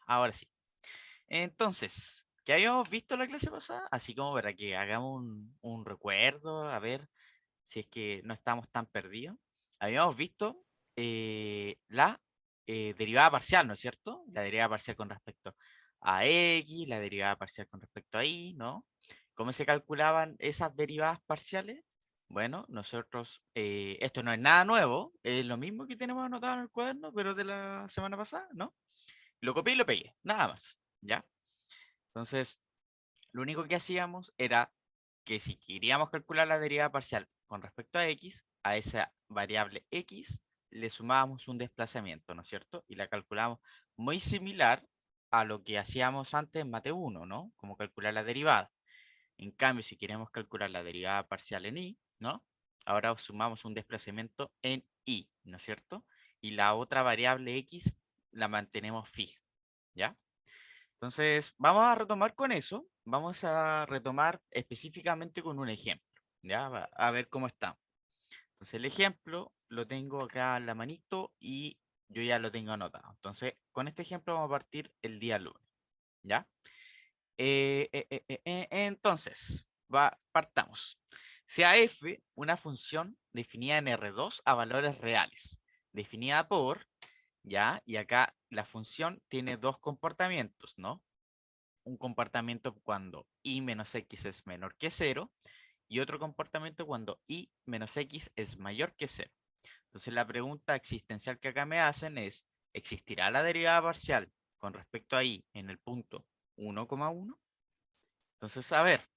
ahora sí. Entonces, ¿qué habíamos visto la clase pasada? Así como para que hagamos un recuerdo, a ver si es que no estamos tan perdidos. Habíamos visto la derivada parcial, ¿no es cierto? La derivada parcial con respecto a X, la derivada parcial con respecto a Y, ¿no? ¿Cómo se calculaban esas derivadas parciales? Bueno, nosotros, esto no es nada nuevo, es lo mismo que tenemos anotado en el cuaderno, pero de la semana pasada, ¿no? Lo copié y lo pegué, nada más, ¿ya? Entonces, lo único que hacíamos era que si queríamos calcular la derivada parcial con respecto a x, a esa variable x le sumábamos un desplazamiento, ¿no es cierto? Y la calculamos muy similar a lo que hacíamos antes en Mate 1, ¿no? Como calcular la derivada. En cambio, si queremos calcular la derivada parcial en y, ¿no? Ahora sumamos un desplazamiento en y, ¿no es cierto? Y la otra variable x la mantenemos fija, ¿ya? Entonces, vamos a retomar con eso. Vamos a retomar específicamente con un ejemplo. ¿Ya? A ver cómo está. Entonces, el ejemplo lo tengo acá en la manito y yo ya lo tengo anotado. Entonces, con este ejemplo vamos a partir el día lunes. ¿Ya? Entonces, partamos. Sea f una función definida en R2 a valores reales, definida por, ¿ya? Y acá la función tiene dos comportamientos, ¿no? Un comportamiento cuando y menos x es menor que cero y otro comportamiento cuando y menos x es mayor que cero. Entonces la pregunta existencial que acá me hacen es, ¿existirá la derivada parcial con respecto a y en el punto 1,1? Entonces, a ver,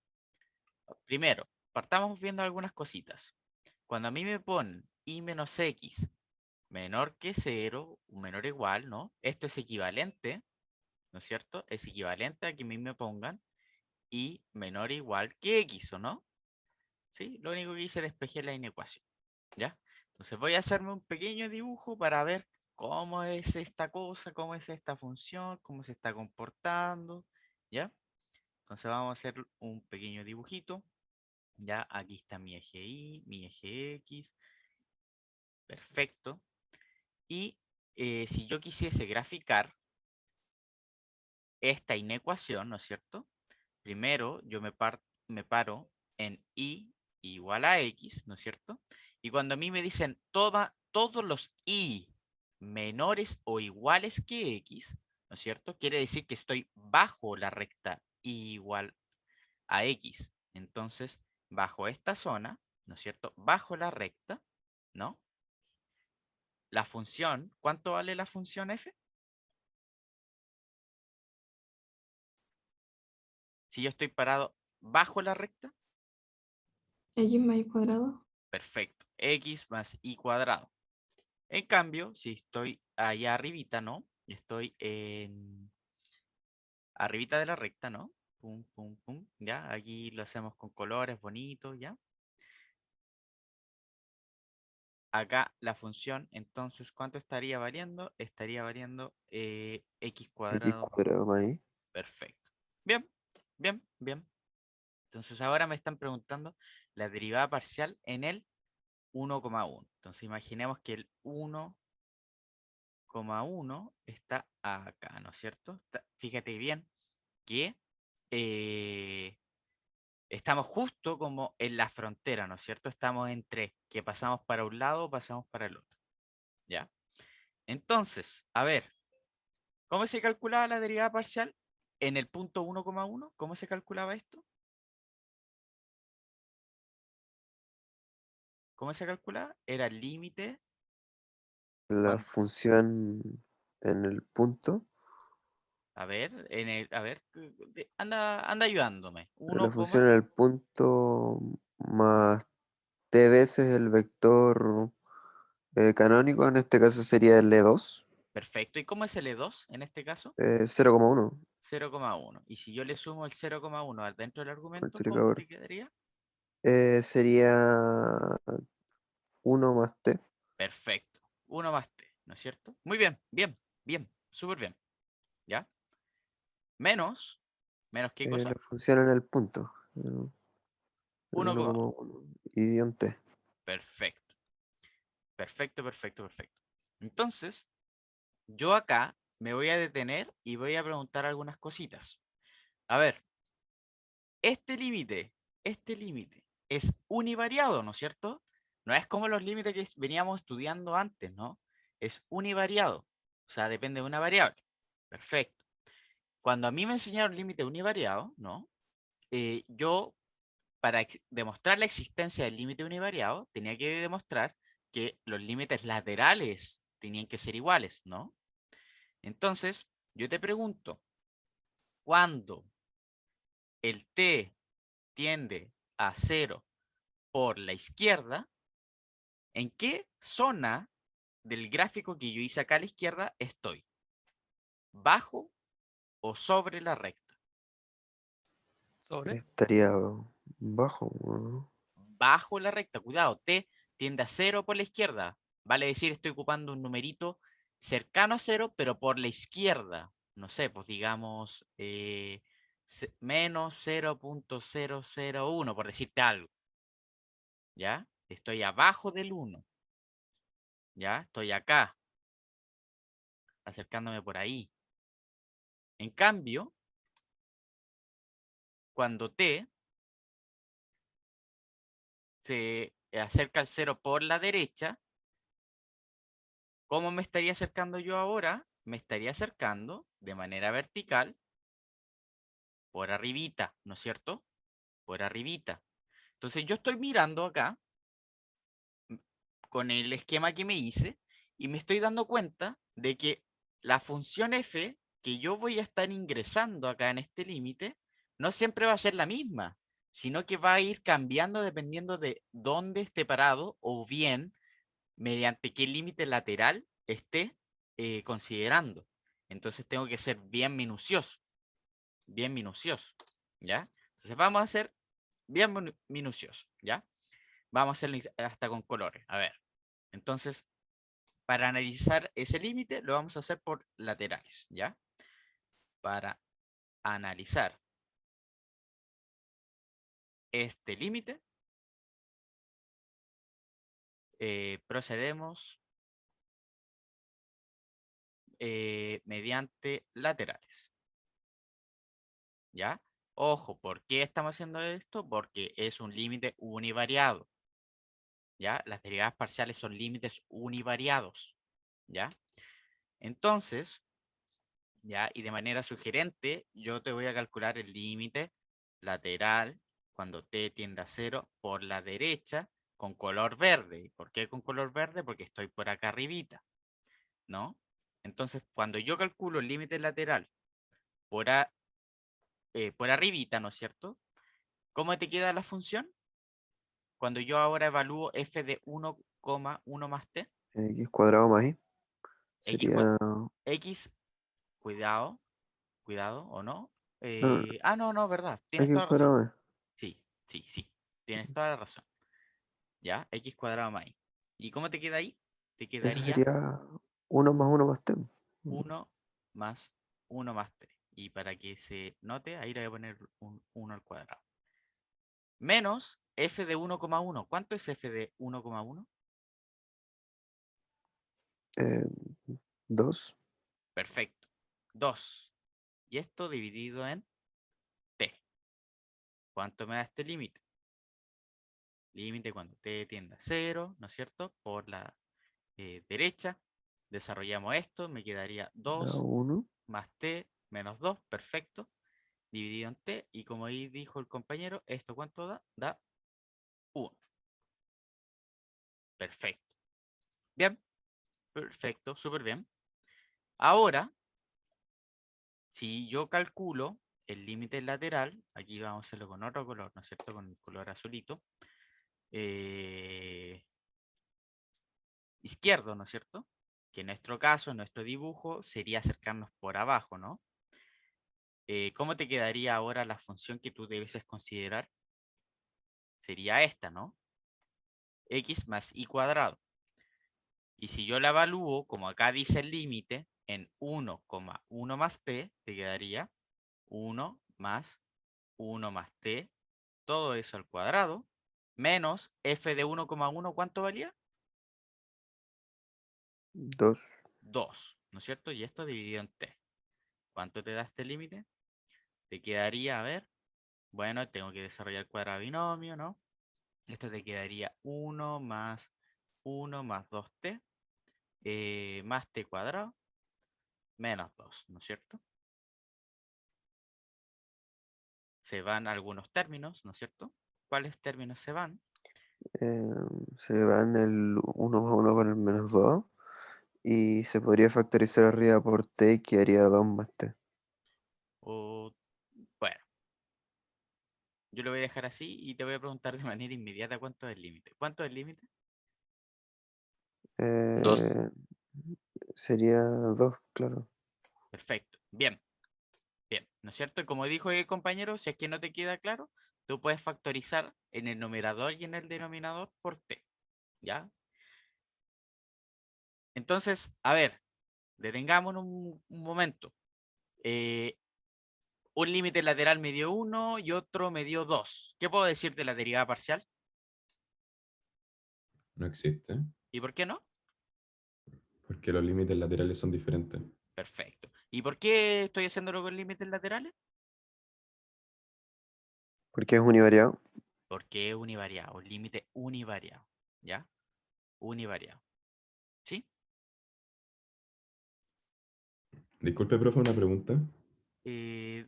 primero, partamos viendo algunas cositas. Cuando a mí me ponen y menos x menor que cero, menor o igual, ¿no? Esto es equivalente, ¿no es cierto? Es equivalente a que a mí me pongan y menor o igual que x, ¿o no? ¿Sí? Lo único que hice es despejar la inecuación, ¿ya? Entonces voy a hacerme un pequeño dibujo para ver cómo es esta cosa, cómo es esta función, cómo se está comportando, ¿ya? Entonces vamos a hacer un pequeño dibujito, ¿ya? Aquí está mi eje Y, mi eje X, perfecto. Y si yo quisiese graficar esta inecuación, ¿no es cierto? Primero yo me paro en y igual a x, ¿no es cierto? Y cuando a mí me dicen todos los y menores o iguales que x, ¿no es cierto? Quiere decir que estoy bajo la recta y igual a x. Entonces, bajo esta zona, ¿no es cierto? Bajo la recta, ¿no? La función, ¿cuánto vale la función f? Si yo estoy parado bajo la recta, X más y cuadrado. perfecto, x más y cuadrado. En cambio, si estoy allá arribita, ¿no? Estoy en arribita de la recta, ¿no? Pum, pum, pum, ¿ya? Aquí lo hacemos con colores bonitos, ¿ya? Acá la función, entonces, ¿cuánto estaría variando? Estaría variando x X cuadrado. cuadrado más Y. Perfecto. Bien, bien, bien. Entonces ahora me están preguntando la derivada parcial en el 1,1. Entonces imaginemos que el 1,1 está acá, ¿no es cierto? Fíjate bien que eh, estamos justo como en la frontera, ¿no es cierto? Estamos entre que pasamos para un lado o pasamos para el otro, ¿ya? Entonces, a ver, ¿cómo se calculaba la derivada parcial en el punto 1,1? ¿Cómo se calculaba esto? ¿Cómo se calculaba? Era el límite La cuando, función en el punto. a ver, a ver, anda ayudándome. La Uno función coma, en el punto más t veces el vector canónico, en este caso sería el E2, perfecto. ¿Y cómo es el E2 en este caso? 0,1 0,1. Y si yo le sumo el 0,1 al dentro del argumento, ¿cómo multiplicador. te quedaría? Sería 1 más t. Perfecto. Uno más t, ¿no es cierto? Muy bien, bien, bien, súper bien. ¿Ya? Menos, ¿menos qué cosa? La función en el punto, el 1,1. 1,1 y un t. Perfecto, perfecto, perfecto, perfecto. Entonces, yo acá me voy a detener y voy a preguntar algunas cositas. A ver, este límite es univariado, ¿no es cierto? No es como los límites que veníamos estudiando antes, ¿no? Es univariado, o sea, depende de una variable. Perfecto. Cuando a mí me enseñaron límite univariado, ¿no? Yo, para demostrar la existencia del límite univariado, tenía que demostrar que los límites laterales tenían que ser iguales, ¿no? Entonces, yo te pregunto, ¿cuándo el t tiende a 0 por la izquierda, ¿en qué zona del gráfico que yo hice acá a la izquierda estoy? ¿Bajo o sobre la recta? Sobre. Estaría bajo, ¿no? Bajo la recta, cuidado, t tiende a 0 por la izquierda. Vale decir, estoy ocupando un numerito cercano a 0, pero por la izquierda. No sé, pues digamos menos 0.001, por decirte algo. ¿Ya? Estoy abajo del 1. ¿Ya? Estoy acá, acercándome por ahí. En cambio, cuando t se acerca al 0 por la derecha, ¿cómo me estaría acercando yo ahora? Me estaría acercando de manera vertical por arribita, ¿no es cierto? Por arribita. Entonces yo estoy mirando acá con el esquema que me hice y me estoy dando cuenta de que la función f que yo voy a estar ingresando acá en este límite no siempre va a ser la misma, sino que va a ir cambiando dependiendo de dónde esté parado o bien mediante qué límite lateral esté considerando. Entonces tengo que ser bien minucioso, ¿ya? Entonces vamos a ser bien minucioso, ¿ya? Vamos a hacerlo hasta con colores. A ver, entonces, para analizar ese límite, lo vamos a hacer por laterales, ¿ya? Para analizar este límite, procedemos mediante laterales, ¿ya? Ojo, ¿por qué estamos haciendo esto? Porque es un límite univariado, ¿ya? Las derivadas parciales son límites univariados, ¿ya? Entonces, ¿ya? Y de manera sugerente, yo te voy a calcular el límite lateral cuando t tiende a 0 por la derecha con color verde. ¿Y por qué con color verde? Porque estoy por acá arribita, ¿no? Entonces, cuando yo calculo el límite lateral por, por arribita, ¿no es cierto? ¿Cómo te queda la función? Cuando yo ahora evalúo f de 1,1 más t, X cuadrado más Y x, sería. x, cuidado, cuidado, ¿o no? No, No, no, verdad, tienes X toda razón. cuadrado más. Sí, sí, sí. Tienes toda la razón. ¿Ya? X cuadrado más y. ¿Y cómo te queda ahí? Te Eso quedaría sería uno más uno más T. 1 más 1 más 3. Y para que se note, ahí le voy a poner un 1 al cuadrado. Menos f de 1,1. ¿Cuánto es f de 1,1? Eh, 2. Perfecto. 2. Y esto dividido en t. ¿Cuánto me da este límite? Límite cuando t tiende a 0, ¿no es cierto? Por la derecha. Desarrollamos esto, me quedaría 2 1. más t menos 2, perfecto, dividido en t, y como ahí dijo el compañero, ¿esto cuánto da? Da 1. Perfecto. Bien, perfecto, súper bien. Ahora, si yo calculo el límite lateral, aquí vamos a hacerlo con otro color, ¿no es cierto? Con el color azulito. Izquierdo, ¿no es cierto? Que en nuestro caso, en nuestro dibujo, sería acercarnos por abajo, ¿no? ¿Cómo te quedaría ahora la función que tú debes considerar? Sería esta, ¿no? X más y cuadrado. Y si yo la evalúo, como acá dice el límite, en 1,1 más t, te quedaría 1 más 1 más t, todo eso al cuadrado, menos f de 1,1, ¿cuánto valía? 2. 2. ¿no es cierto? Y esto dividido en t. ¿Cuánto te da este límite? Te quedaría, a ver, bueno, tengo que desarrollar el cuadrado binomio, ¿no? Esto te quedaría 1 más 2t más t cuadrado menos 2, ¿no es cierto? Se van algunos términos, ¿no es cierto? ¿Cuáles términos se van? Eh, Se van el 1 más 1 con el menos 2 y se podría factorizar arriba por t y quedaría 2 más t. O, bueno, yo lo voy a dejar así y te voy a preguntar de manera inmediata cuánto es el límite. ¿Cuánto es el límite? 2. Eh, Sería 2, claro. Perfecto. Bien, bien. ¿No es cierto? Y como dijo el compañero, si es que no te queda claro, tú puedes factorizar en el numerador y en el denominador por t. ¿Ya? Entonces, a ver, detengámonos un momento. Eh, un límite lateral me dio 1 y otro me dio 2. ¿Qué puedo decir de la derivada parcial? No existe, ¿Y por qué no? porque los límites laterales son diferentes. Perfecto. ¿Y por qué estoy haciéndolo con límites laterales? Porque es univariado. Porque es univariado, límite univariado. ¿Ya? Univariado. ¿Sí? Disculpe, profe, una pregunta. Eh,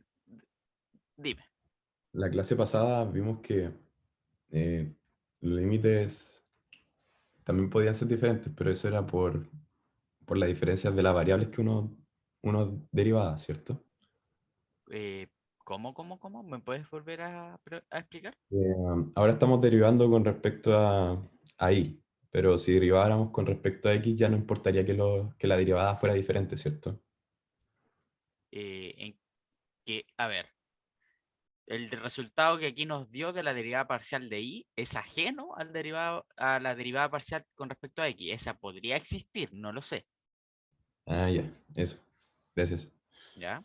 dime. La clase pasada vimos que los límites también podían ser diferentes, pero eso era por las diferencias de las variables que uno derivaba, ¿cierto? Eh, ¿Cómo? ¿Me puedes volver a explicar? Ahora estamos derivando con respecto a y, pero si deriváramos con respecto a x ya no importaría que la derivada fuera diferente, ¿cierto? En que, a ver, el resultado que aquí nos dio de la derivada parcial de y es ajeno al derivado, a la derivada parcial con respecto a x. Esa podría existir, no lo sé. Ah, ya, eso. Gracias. ¿Ya?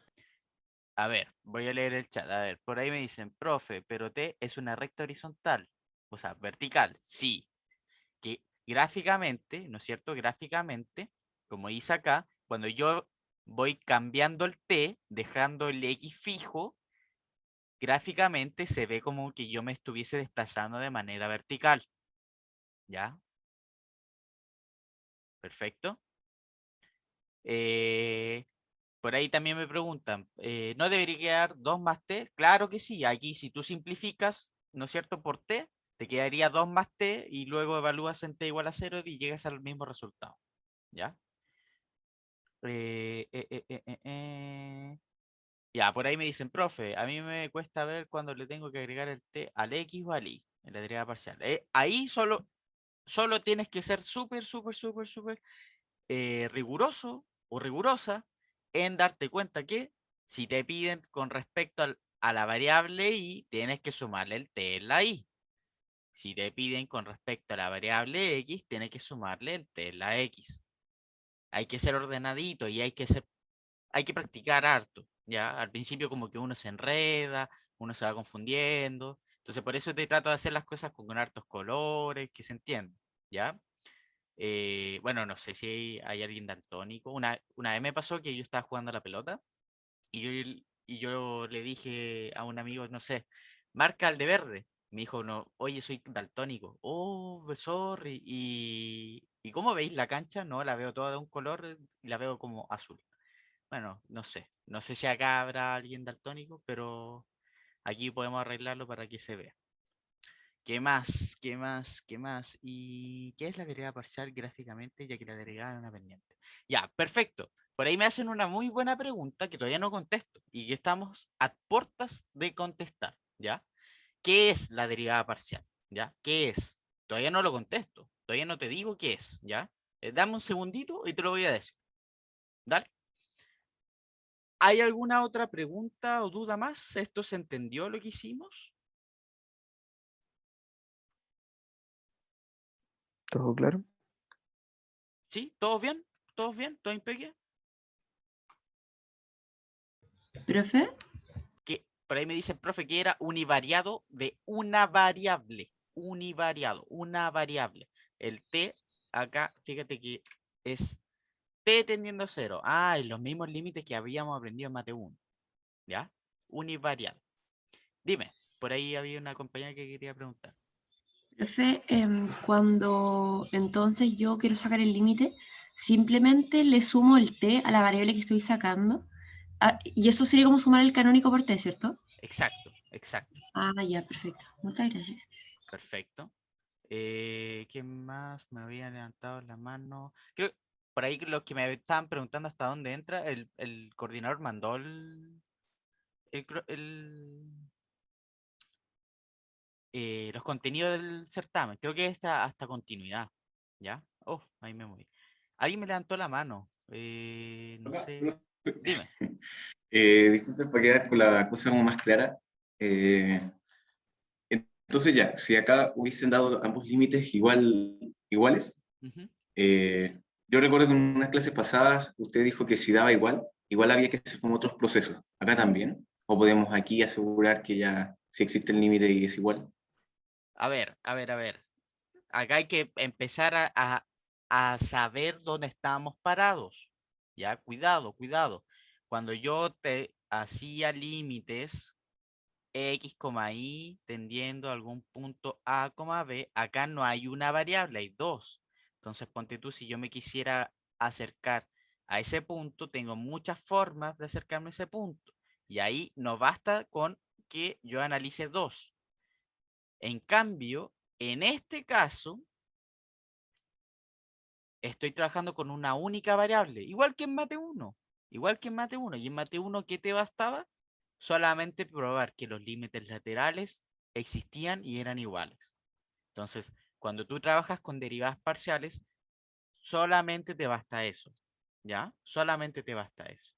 A ver, voy a leer el chat. A ver, por ahí me dicen, profe, pero t es una recta horizontal. O sea, vertical, sí. Que gráficamente, ¿no es cierto? Gráficamente, como dice acá, cuando yo voy cambiando el t, dejando el x fijo, gráficamente se ve como que yo me estuviese desplazando de manera vertical. ¿Ya? Perfecto. Eh, por ahí también me preguntan, ¿no debería quedar 2 más t? Claro que sí. Aquí si tú simplificas, ¿no es cierto? Por t, te quedaría 2 más t y luego evalúas en t igual a 0 y llegas al mismo resultado. ¿Ya? Eh, eh, eh, eh, eh, eh. Ya, por ahí me dicen, profe, a mí me cuesta ver cuando le tengo que agregar el t al x o al y en la derivada parcial. Ahí solo tienes que ser súper riguroso o rigurosa en darte cuenta que si te piden con respecto a la variable y, tienes que sumarle el t en la y. Si te piden con respecto a la variable x, tienes que sumarle el t en la x. Hay que ser ordenadito y hay que practicar harto, ¿ya? Al principio como que uno se enreda, uno se va confundiendo. Entonces por eso te trato de hacer las cosas con hartos colores, que se entienda, ¿ya? Bueno, no sé si hay alguien daltónico. Una vez me pasó que yo estaba jugando a la pelota y yo le dije a un amigo, no sé, marca el de verde. Me dijo, no, oye, soy daltónico. Oh, sorry. ¿Y cómo veis la cancha? No, la veo toda de un color y la veo como azul. Bueno, no sé. No sé si acá habrá alguien daltónico, pero aquí podemos arreglarlo para que se vea. ¿Qué más? ¿Qué más? ¿Qué más? ¿Y qué es la derivada parcial gráficamente, ya que la derivada es una pendiente? Ya, perfecto. Por ahí me hacen una muy buena pregunta que todavía no contesto y que estamos a puertas de contestar, ¿ya? ¿Qué es la derivada parcial? ¿Ya? ¿Qué es? Todavía no lo contesto. Todavía no te digo qué es, ¿ya? Dame un segundito y te lo voy a decir. ¿Dale? ¿Hay alguna otra pregunta o duda más? ¿Esto se entendió lo que hicimos? ¿Todo claro? ¿Sí? ¿Todo bien? ¿Todo bien? ¿Todo impeque? ¿Profe? Que por ahí me dice el profe que era univariado de una variable. Univariado, una variable. El t acá, fíjate que es t tendiendo a 0. Ah, y los mismos límites que habíamos aprendido en Mate 1. ¿Ya? Univarial. Dime, por ahí había una compañera que quería preguntar. Profe, cuando entonces yo quiero sacar el límite, simplemente le sumo el t a la variable que estoy sacando. Y eso sería como sumar el canónico por t, ¿cierto? Exacto, exacto. Ah, ya, perfecto. Muchas gracias. Perfecto. ¿Quién más me había levantado la mano? Creo, por ahí los que me estaban preguntando hasta dónde entra, el coordinador mandó los contenidos del certamen. Creo que está hasta continuidad. ¿Ya? Oh, ahí me moví. Alguien me levantó la mano. No Hola, sé. profe. Dime. Disculpe, para quedar con la cosa como más clara. Eh, entonces ya, si acá hubiesen dado ambos límites iguales, Ujú. yo recuerdo que en unas clases pasadas usted dijo que si daba igual había que hacer como otros procesos. ¿Acá también? ¿O podemos aquí asegurar que ya si existe el límite y es igual? A ver, a ver, a ver. Acá hay que empezar a saber dónde estamos parados. Ya, cuidado, cuidado. Cuando yo te hacía límites x, y tendiendo a algún punto a, b, acá no hay una variable, hay dos. Entonces, ponte tú, si yo me quisiera acercar a ese punto, tengo muchas formas de acercarme a ese punto. Y ahí no basta con que yo analice dos. En cambio, en este caso, estoy trabajando con una única variable, igual que en Mate 1. Igual que en Mate 1. Y en Mate 1, ¿qué te bastaba? Solamente probar que los límites laterales existían y eran iguales. Entonces, cuando tú trabajas con derivadas parciales, solamente te basta eso. ¿Ya? Solamente te basta eso.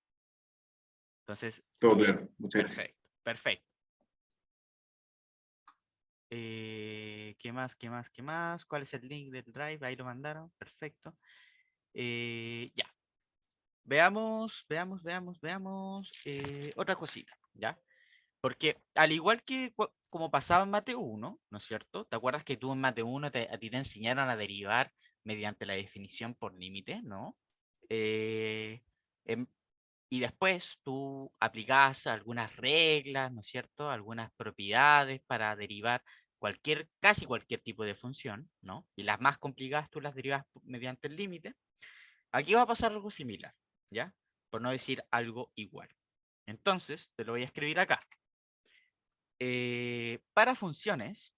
Entonces, Todo claro, muchas gracias. perfecto, perfecto. ¿Qué más? ¿Qué más? ¿Qué más? ¿Cuál es el link del drive? Ahí lo mandaron. Perfecto. Ya. Veamos, veamos. Otra cosita, ¿ya? Porque al igual que como pasaba en Mate 1, ¿no es cierto? ¿Te acuerdas que tú en Mate 1 a ti te enseñaron a derivar mediante la definición por límite, ¿no? Eh, em- y después tú aplicabas algunas reglas, ¿no es cierto? Algunas propiedades para derivar casi cualquier tipo de función, ¿no? Y las más complicadas tú las derivas mediante el límite. Aquí va a pasar algo similar, ¿ya? Por no decir algo igual. Entonces, te lo voy a escribir acá. Para funciones,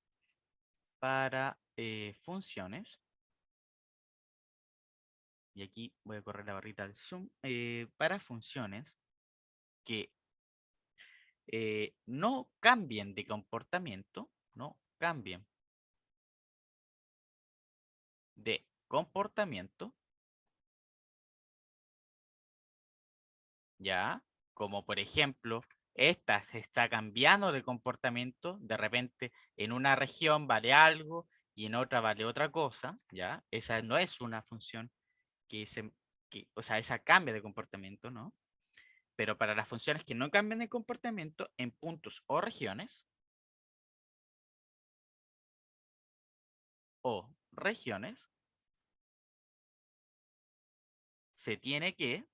y aquí voy a correr la barrita del zoom, para funciones que no cambien de comportamiento, no cambien de comportamiento, ¿ya? Como por ejemplo, esta se está cambiando de comportamiento, de repente en una región vale algo y en otra vale otra cosa, ¿ya? Esa no es una función o sea, esa cambia de comportamiento, ¿no? Pero para las funciones que no cambian de comportamiento en puntos o regiones, se tiene que,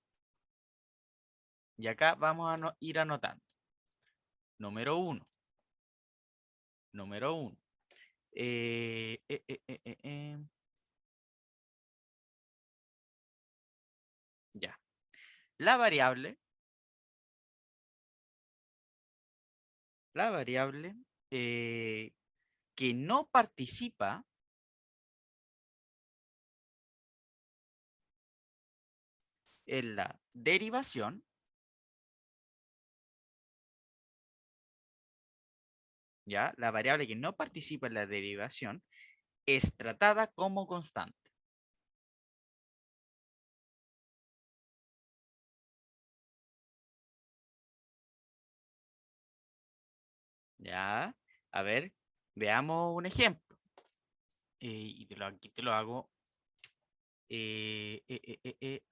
y acá vamos a ir anotando. Número uno. Número uno. Ya. La variable eh, que no participa en la derivación, ¿ya? La variable que no participa en la derivación es tratada como constante. ¿Ya? A ver, veamos un ejemplo. Aquí te lo hago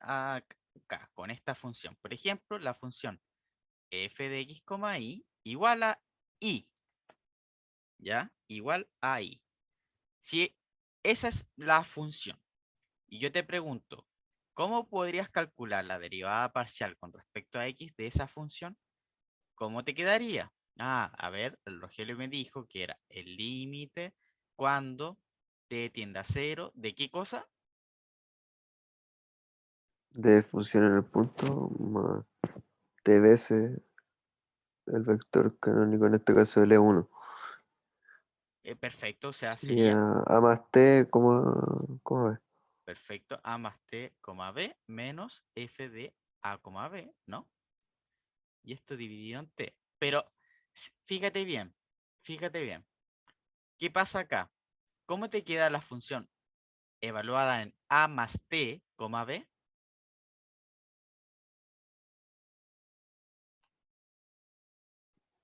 acá, con esta función. Por ejemplo, la función f de x, y igual a y. ¿Ya? Igual a si esa es la función y yo te pregunto, ¿cómo podrías calcular la derivada parcial con respecto a x de esa función? ¿Cómo te quedaría? Ah, a ver, el Rogelio me dijo que era el límite cuando t tiende a 0. ¿De qué cosa? De función en el punto más t veces el vector canónico, en este caso L1. Perfecto, o sea, Sería sería A más T, ¿cómo ve? perfecto a más t, b menos f de a, b, ¿no? Y esto dividido en t. Pero fíjate bien, fíjate bien. ¿Qué pasa acá? ¿Cómo te queda la función evaluada en a más t, b?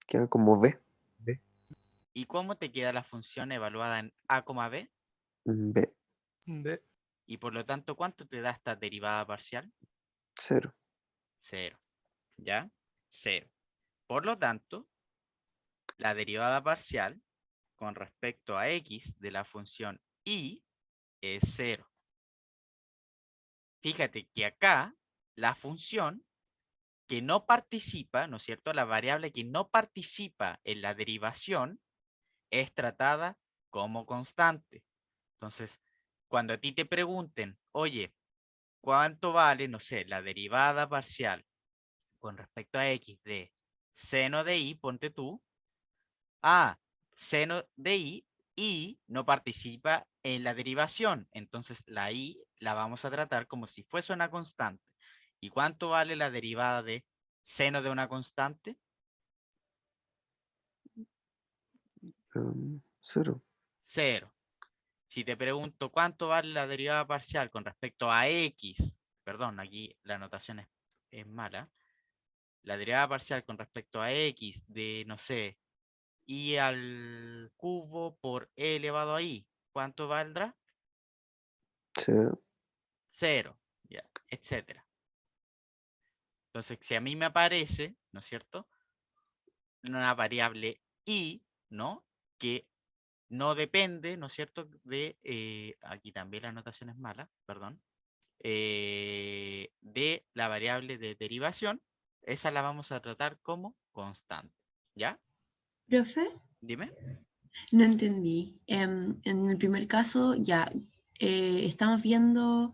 Queda como B. ¿Y cómo te queda la función evaluada en a, b? B, B. Y por lo tanto, ¿cuánto te da esta derivada parcial? 0. 0. ¿Ya? 0. Por lo tanto, la derivada parcial con respecto a x de la función y es 0. Fíjate que acá la función que no participa, ¿no es cierto? La variable que no participa en la derivación es tratada como constante. Entonces, cuando a ti te pregunten, oye, ¿cuánto vale, no sé, la derivada parcial con respecto a x de seno de y, ponte tú, seno de y no participa en la derivación, entonces la y la vamos a tratar como si fuese una constante. ¿Y cuánto vale la derivada de seno de una constante? 0. 0. Si te pregunto cuánto vale la derivada parcial con respecto a x, perdón, aquí la anotación es mala, la derivada parcial con respecto a x de, no sé, y al cubo por e elevado a i, ¿cuánto valdrá? 0. 0, ya, etcétera. Entonces, si a mí me aparece, ¿no es cierto? Una variable i, ¿no? Que no depende, ¿no es cierto? De, aquí también la anotación es mala, perdón, de la variable de derivación, esa la vamos a tratar como constante, ¿ya? Profe, Dime. no entendí. En el primer caso, ya estamos viendo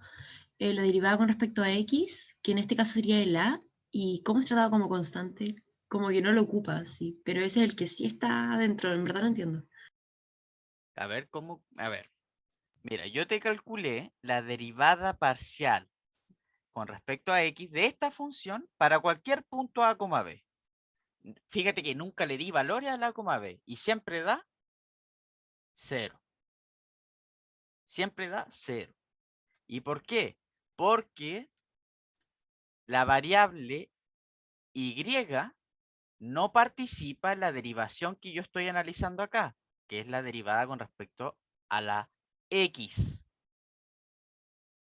la derivada con respecto a x, que en este caso sería el a, y cómo es tratado como constante, como que no lo ocupa, sí, pero ese es el que sí está adentro, en verdad no entiendo. A ver, ¿cómo? A ver. Mira, yo te calculé la derivada parcial con respecto a x de esta función para cualquier punto a, b. Fíjate que nunca le di valores a la, b y siempre da 0. Siempre da 0. ¿Y por qué? Porque la variable y no participa en la derivación que yo estoy analizando acá, que es la derivada con respecto a la x.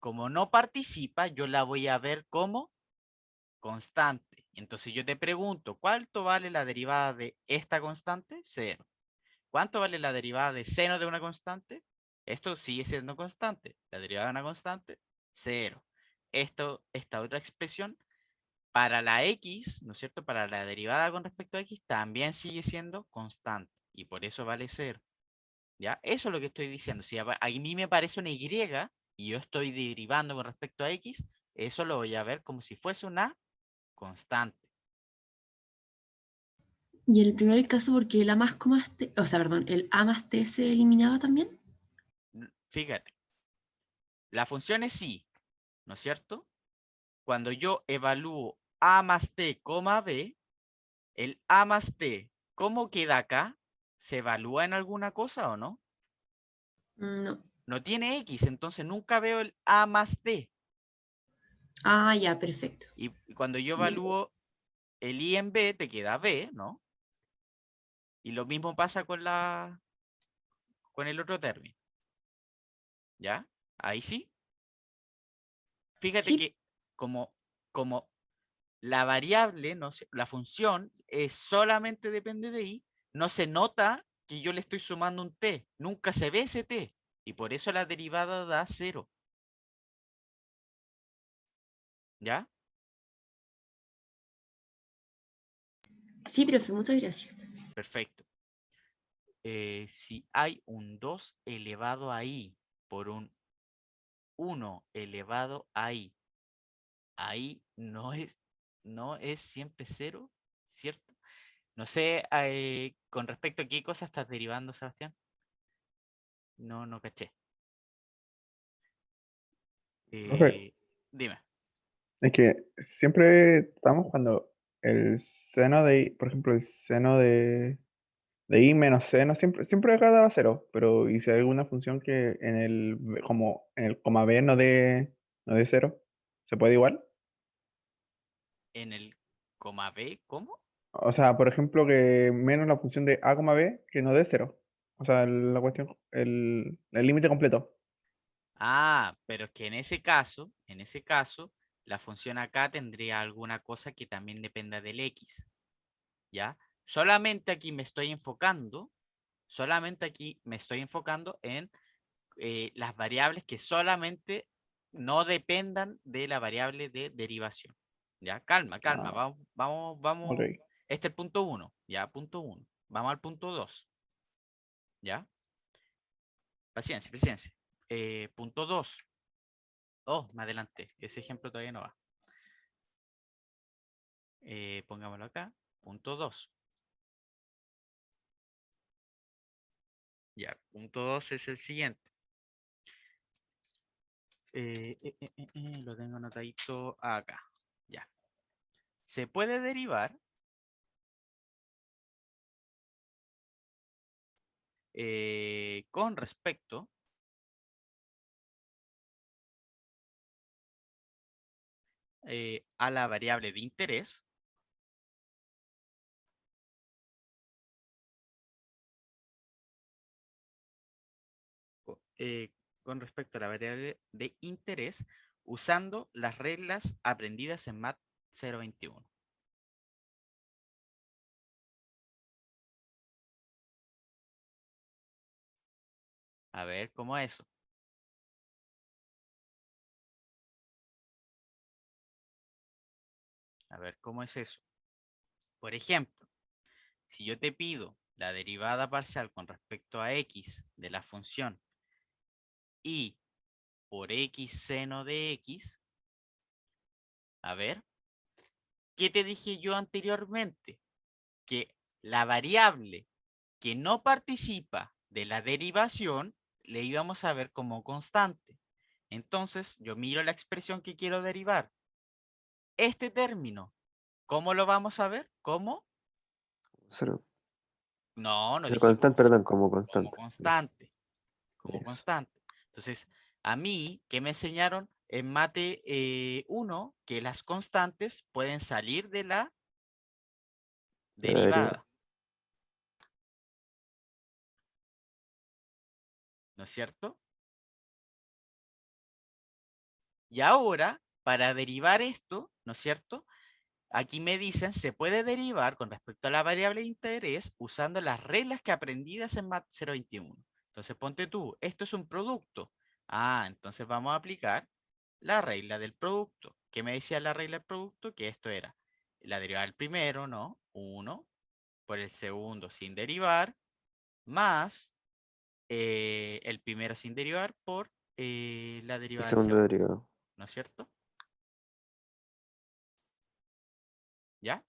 Como no participa, yo la voy a ver como constante. Entonces yo te pregunto, ¿cuánto vale la derivada de esta constante? 0. ¿Cuánto vale la derivada de seno de una constante? Esto sigue siendo constante. La derivada de una constante, 0. Esta otra expresión, para la x, ¿no es cierto? Para la derivada con respecto a x, también sigue siendo constante. Y por eso vale 0. ¿Ya? Eso es lo que estoy diciendo. Si a mí me parece una y y yo estoy derivando con respecto a x, eso lo voy a ver como si fuese una constante. Y en el primer caso, porque el a más t, o sea, perdón, el a más t se eliminaba también. Fíjate, la función es sí, ¿no es cierto? Cuando yo evalúo a más t, b, el a más t, ¿cómo queda acá? ¿Se evalúa en alguna cosa o no? No. No tiene x, entonces nunca veo el a más t. Ah, ya, perfecto. Y cuando yo evalúo el i en b, te queda b, ¿no? Y lo mismo pasa con el otro término. ¿Ya? Ahí sí. Fíjate Sí, que como la variable, no sé, la función solamente depende de i, no se nota que yo le estoy sumando un t. Nunca se ve ese t. Y por eso la derivada da 0. ¿Ya? Sí, profe, muchas gracias. Perfecto. Si hay un 2 elevado a i por un 1 elevado a i, ahí no es siempre cero, ¿cierto? No sé, con respecto a qué cosa estás derivando, Sebastián. No caché. Profe, Dime. es que siempre estamos cuando el seno de I, por ejemplo, el seno de I menos seno, siempre acá daba cero, pero ¿y si hay alguna función que como en el coma B no dé cero? ¿Se puede igual? En el coma b, ¿cómo? O sea, por ejemplo, que menos la función de A, B, que no dé cero. O sea, la cuestión, el límite completo. Ah, pero es que en ese caso, la función acá tendría alguna cosa que también dependa del x, ¿ya? Solamente aquí me estoy enfocando en las variables que solamente no dependan de la variable de derivación. Ya, calma, calma, Ah, ok. vamos. Este es el punto 1, ya, punto 1. Vamos al punto 2, ya. Paciencia, paciencia. Punto 2. Oh, me adelanté. Ese ejemplo todavía no va. Pongámoslo acá. Punto 2. Ya, punto 2 es el siguiente. Lo tengo anotadito acá. Ya. Se puede derivar con respecto a la variable de interés eh, con respecto a la variable de interés usando las reglas aprendidas en MAT 021. A ver, ¿cómo es eso? A ver, ¿cómo es eso? Por ejemplo, si yo te pido la derivada parcial con respecto a x de la función y por x seno de x, a ver, ¿qué te dije yo anteriormente? Que la variable que no participa de la derivación le íbamos a ver como constante. Entonces, yo miro la expresión que quiero derivar. Este término, ¿cómo lo vamos a ver? ¿Cómo? Cero. No El dijimos constante, perdón, como como constante. constante. Como Eso. constante. Entonces, a mí, ¿qué me enseñaron en mate 1? Que las constantes pueden salir de la De la derivada. derivada, ¿no es cierto? Y ahora, para derivar esto, ¿no es cierto? Aquí me dicen, se puede derivar con respecto a la variable de interés usando las reglas que aprendidas en MAT 021. Entonces, ponte tú, esto es un producto. Ah, entonces vamos a aplicar la regla del producto. ¿Qué me decía la regla del producto? Que esto era la derivada del primero, ¿no? 1 por el segundo sin derivar, más el primero sin derivar por la El derivada del segundo segundo, derivado. ¿no es cierto? ¿Ya?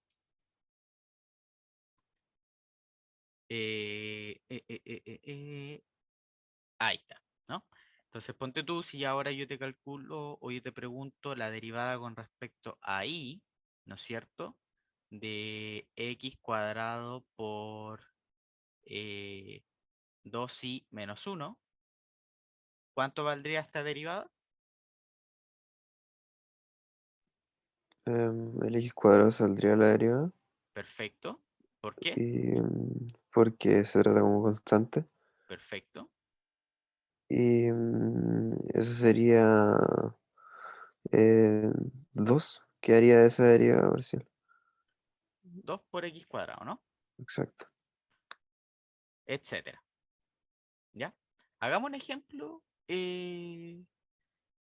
Ahí está, ¿no? Entonces ponte tú, si ahora yo te calculo o yo te pregunto la derivada con respecto a y, ¿no es cierto? De x cuadrado por 2y menos 1, ¿cuánto valdría esta derivada? El x cuadrado saldría la derivada. Perfecto. ¿Por qué? Y porque se trata como constante. Perfecto. Y eso sería 2, que haría esa derivada parcial. 2 por x cuadrado, ¿no? Exacto. Etcétera. ¿Ya? Hagamos un ejemplo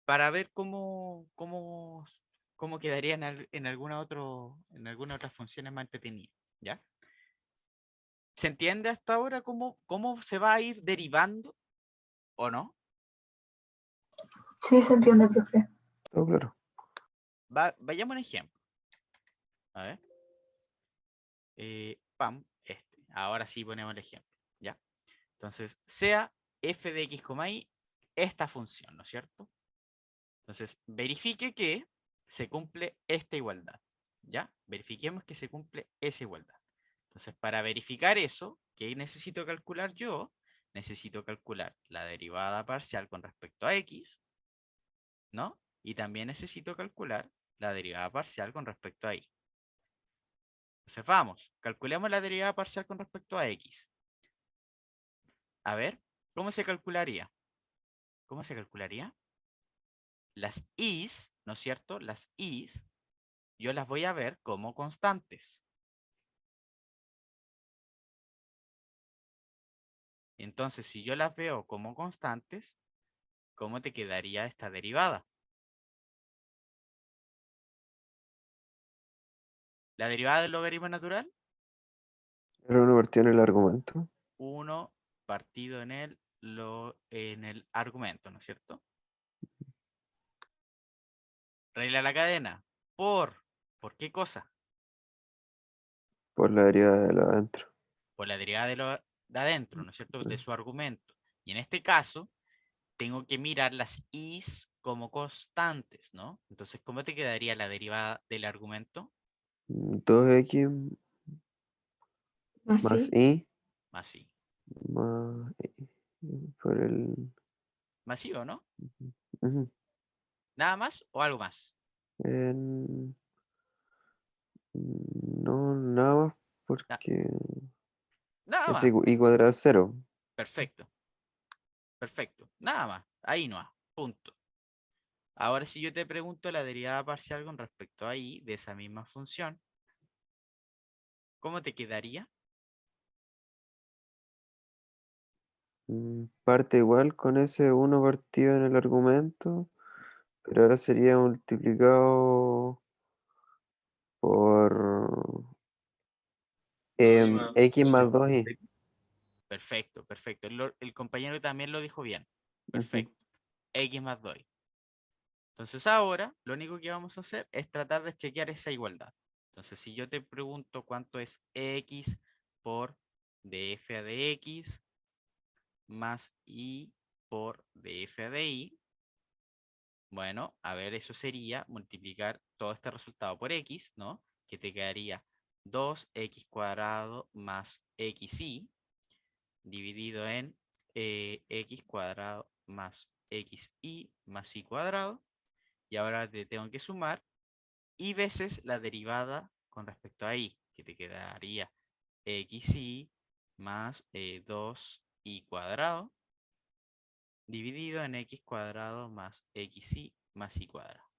para ver cómo cómo quedaría en alguna otra funciones más entretenidas, ¿ya? ¿Se entiende hasta ahora cómo se va a ir derivando o no? Sí, se entiende, profe. Todo claro. Vayamos a un ejemplo. A ver. Pam, Ahora sí ponemos el ejemplo, ¿ya? Entonces, sea f de x, y esta función, ¿no es cierto? Entonces, verifique que se cumple esta igualdad, ¿ya? Verifiquemos que se cumple esa igualdad. Entonces, para verificar eso, ¿qué necesito calcular yo? Necesito calcular la derivada parcial con respecto a x, ¿no? Y también necesito calcular la derivada parcial con respecto a y. Entonces, vamos, calculemos la derivada parcial con respecto a x. A ver, ¿cómo se calcularía? ¿Cómo se calcularía? Las i's, ¿no es cierto? Las i's, yo las voy a ver como constantes. Entonces, si yo las veo como constantes, ¿cómo te quedaría esta derivada? La derivada del logaritmo natural, R1 partido en el argumento. 1 partido en el argumento, ¿no es cierto? Regla de la cadena. ¿Por qué cosa? Por la derivada de lo de adentro. Por la derivada de adentro, ¿no es cierto? De su argumento. Y en este caso, tengo que mirar las i's como constantes, ¿no? Entonces, ¿cómo te quedaría la derivada del argumento? 2x más Así. y Más i. más por el... Masivo, ¿no? Ujú. ¿Nada más o algo más? En- No, nada más porque Nada es más. y cuadrado es 0. Perfecto. Perfecto. Nada más. Ahí no. Punto. Ahora, si yo te pregunto la derivada parcial con respecto a i de esa misma función, ¿cómo te quedaría? Parte igual con ese 1 partido en el argumento, pero ahora sería multiplicado por x más 2y. Perfecto, perfecto. El compañero también lo dijo bien. Ujú. Perfecto. X más 2. Entonces ahora lo único que vamos a hacer es tratar de chequear esa igualdad. Entonces si yo te pregunto cuánto es x por df a de x más y por df a de y, bueno, a ver, eso sería multiplicar todo este resultado por x, ¿no? Que te quedaría 2x cuadrado más xy dividido en x cuadrado más xy más y cuadrado. Y ahora te tengo que sumar y veces la derivada con respecto a y, que te quedaría xy más 2y cuadrado dividido en x cuadrado más xy más y cuadrado.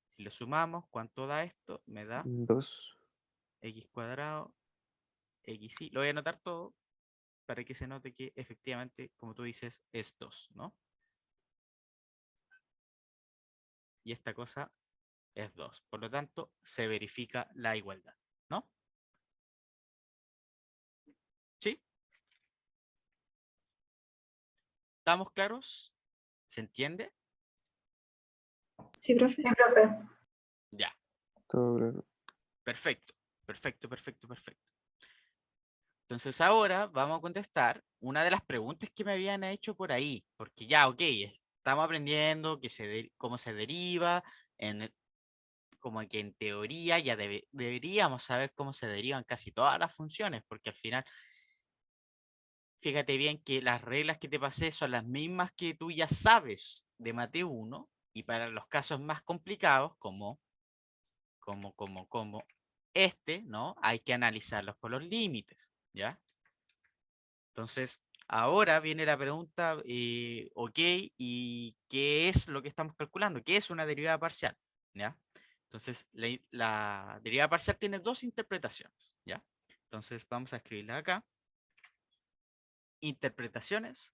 Si lo sumamos, ¿cuánto da esto? Me da 2. x cuadrado, xy. Lo voy a anotar todo para que se note que efectivamente, como tú dices, es 2, ¿no? Y esta cosa es 2. Por lo tanto, se verifica la igualdad, ¿no? ¿Sí? ¿Estamos claros? ¿Se entiende? Sí, profe. Sí, profe. Ya. Todo claro. Perfecto. Perfecto, perfecto, perfecto. Entonces ahora vamos a contestar una de las preguntas que me habían hecho por ahí, porque ya, ok, estamos aprendiendo cómo se deriva, como que en teoría ya deberíamos saber cómo se derivan casi todas las funciones, porque al final, fíjate bien que las reglas que te pasé son las mismas que tú ya sabes de Mateo 1, y para los casos más complicados, como ¿no? Hay que analizarlos con los límites, ¿ya? Entonces, ahora viene la pregunta, ok, ¿y qué es lo que estamos calculando? ¿Qué es una derivada parcial? ¿Ya? Entonces, la derivada parcial tiene dos interpretaciones, ¿ya? Entonces, vamos a escribirla acá. Interpretaciones.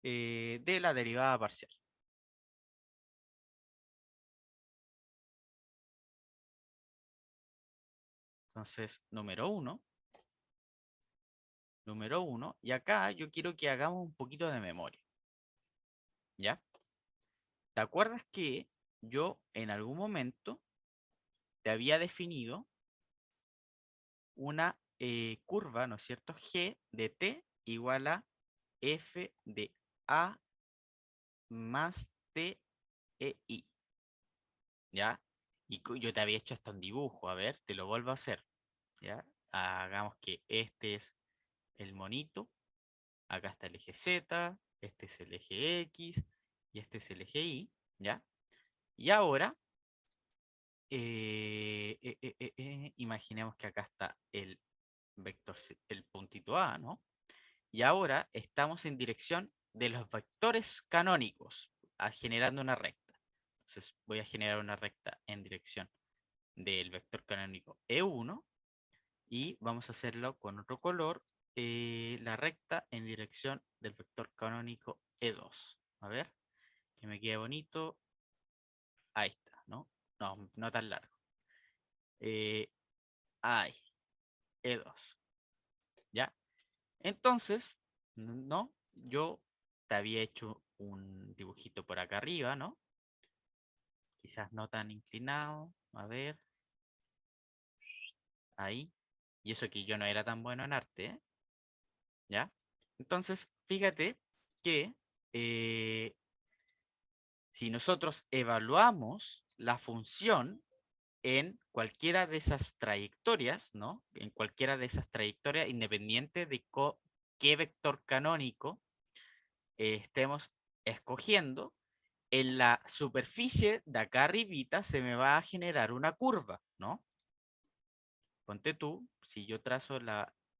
de la derivada parcial. Entonces, número uno, y acá yo quiero que hagamos un poquito de memoria. ¿Ya? ¿Te acuerdas que yo en algún momento te había definido una curva, ¿no es cierto? G de t igual a f de a más t e i. ¿Ya? Y yo te había hecho hasta un dibujo. A ver, te lo vuelvo a hacer. ¿Ya? Hagamos que este es el monito. Acá está el eje Z, este es el eje X y este es el eje Y. ¿Ya? Y ahora, imaginemos que acá está el vector, el puntito A, ¿no? Y ahora estamos en dirección de los vectores canónicos, generando una recta. Entonces voy a generar una recta en dirección del vector canónico E1 y vamos a hacerlo con otro color, la recta en dirección del vector canónico E2. A ver, que me quede bonito. Ahí está, ¿no? No, no tan largo. Ahí, E2. ¿Ya? Entonces, no, yo te había hecho un dibujito por acá arriba, ¿no? Quizás no tan inclinado. A ver. Ahí. Y eso que yo no era tan bueno en arte, ¿eh? ¿Ya? Entonces, fíjate que si nosotros evaluamos la función en cualquiera de esas trayectorias, ¿no? En cualquiera de esas trayectorias, independiente de qué vector canónico estemos escogiendo, en la superficie de acá arribita se me va a generar una curva, ¿no? Ponte tú, si yo trazo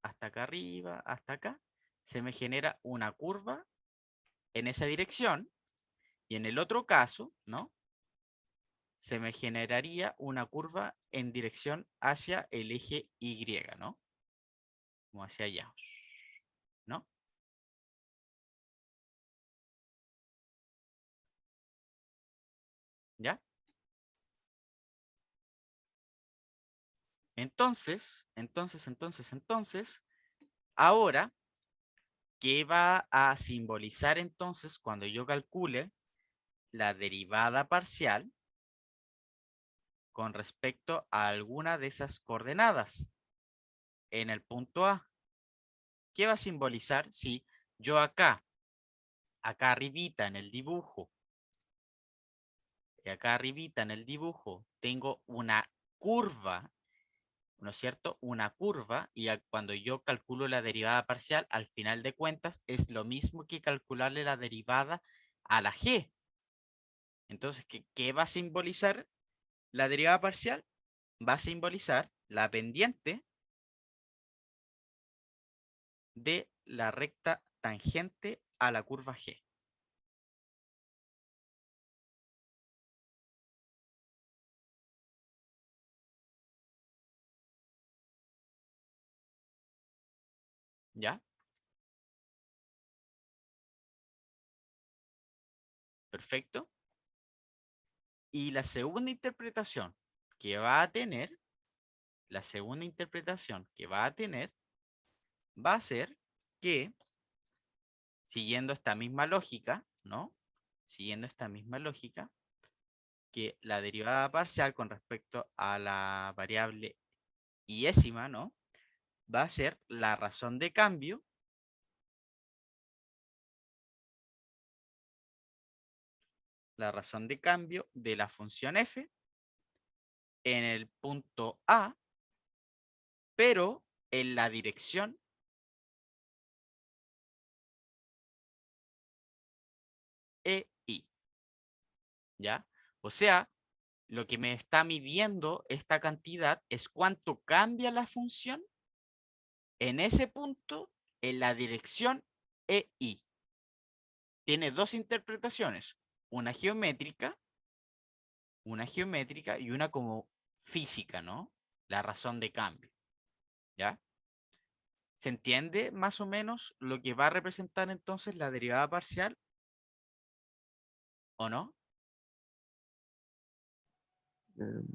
hasta acá arriba, hasta acá, se me genera una curva en esa dirección, y en el otro caso, ¿no? Se me generaría una curva en dirección hacia el eje Y, ¿no? Como hacia allá, ¿no? ¿Ya? Entonces, ahora, ¿qué va a simbolizar entonces cuando yo calcule la derivada parcial con respecto a alguna de esas coordenadas en el punto A? ¿Qué va a simbolizar si yo acá arribita en el dibujo, tengo una curva, ¿no es cierto? Una curva, y cuando yo calculo la derivada parcial, al final de cuentas, es lo mismo que calcularle la derivada a la G. Entonces, ¿qué va a simbolizar la derivada parcial? Va a simbolizar la pendiente de la recta tangente a la curva G. ¿Ya? Perfecto. Y la segunda interpretación que va a tener, va a ser que, siguiendo esta misma lógica, ¿no? Siguiendo esta misma lógica, que la derivada parcial con respecto a la variable iésima, ¿no? Va a ser la razón de cambio de la función f en el punto A, pero en la dirección EI. ¿Ya? O sea, lo que me está midiendo esta cantidad es cuánto cambia la función en ese punto en la dirección EI. Tiene dos interpretaciones, una geométrica y una como física, ¿no? La razón de cambio, ¿ya? ¿Se entiende más o menos lo que va a representar entonces la derivada parcial? ¿O no? Em,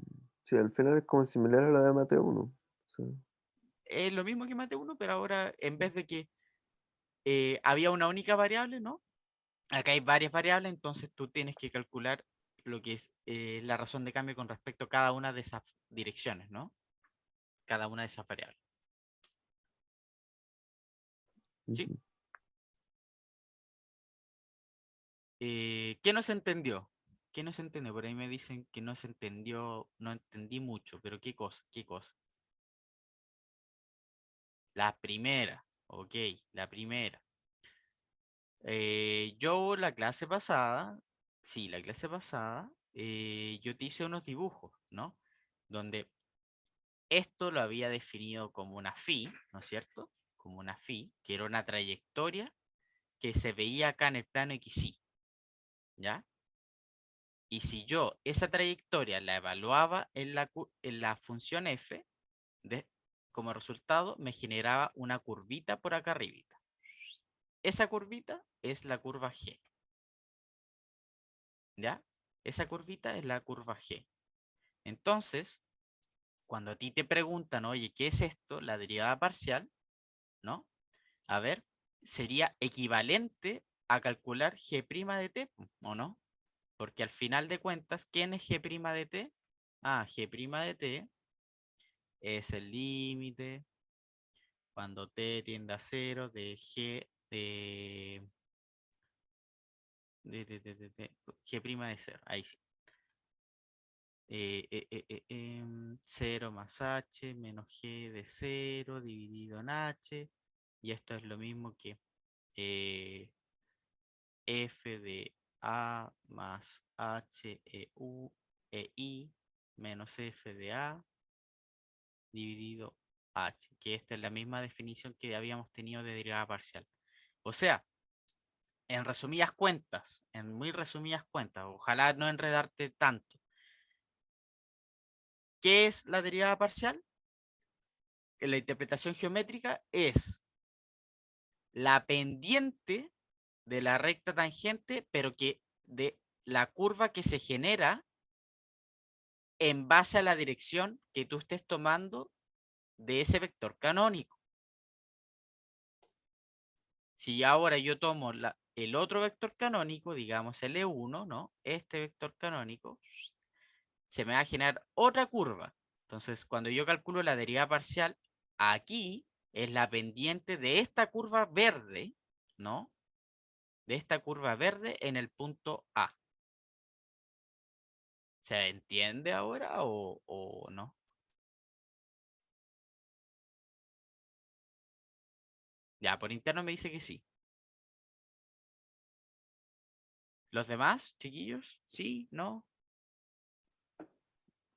sí, al final es como similar a la de Mateo 1. Sí. Es lo mismo que mate 1, pero ahora en vez de que había una única variable, ¿no? Acá hay varias variables, entonces tú tienes que calcular lo que es la razón de cambio con respecto a cada una de esas direcciones, ¿no? Cada una de esas variables. ¿Sí? Ujú. ¿Qué no se entendió? ¿Qué no se entendió? Por ahí me dicen que no se entendió, no entendí mucho, pero ¿qué cosa? ¿Qué cosa? La primera, ok, la primera. Yo la clase pasada, sí, la clase pasada, yo te hice unos dibujos, ¿no? Donde esto lo había definido como una phi, ¿no es cierto? Como una phi, que era una trayectoria que se veía acá en el plano XY, ¿ya? Y si yo esa trayectoria la evaluaba en la función f, como resultado me generaba una curvita por acá arribita. Esa curvita es la curva G, ¿ya? Esa curvita es la curva G. Entonces, cuando a ti te preguntan, oye, ¿qué es esto? La derivada parcial, ¿no? A ver, sería equivalente a calcular G' de t, ¿o no? Porque al final de cuentas, ¿quién es G' de t? Ah, G' de t es el límite cuando t tiende a 0 de G G' de 0. Ahí sí. 0 más h menos g de 0 dividido en h. Y esto es lo mismo que f de a más h e i menos f de a dividido h, que esta es la misma definición que habíamos tenido de derivada parcial. O sea, en muy resumidas cuentas, ojalá no enredarte tanto. ¿Qué es la derivada parcial? En la interpretación geométrica es la pendiente de la recta tangente, pero que de la curva que se genera en base a la dirección que tú estés tomando de ese vector canónico. Si ahora yo tomo el otro vector canónico, digamos el E1, ¿no? Este vector canónico, se me va a generar otra curva. Entonces, cuando yo calculo la derivada parcial, aquí es la pendiente de esta curva verde, ¿no? De esta curva verde en el punto A. ¿Se entiende ahora o no? Ya, por interno me dice que sí. ¿Los demás, chiquillos? ¿Sí? ¿No?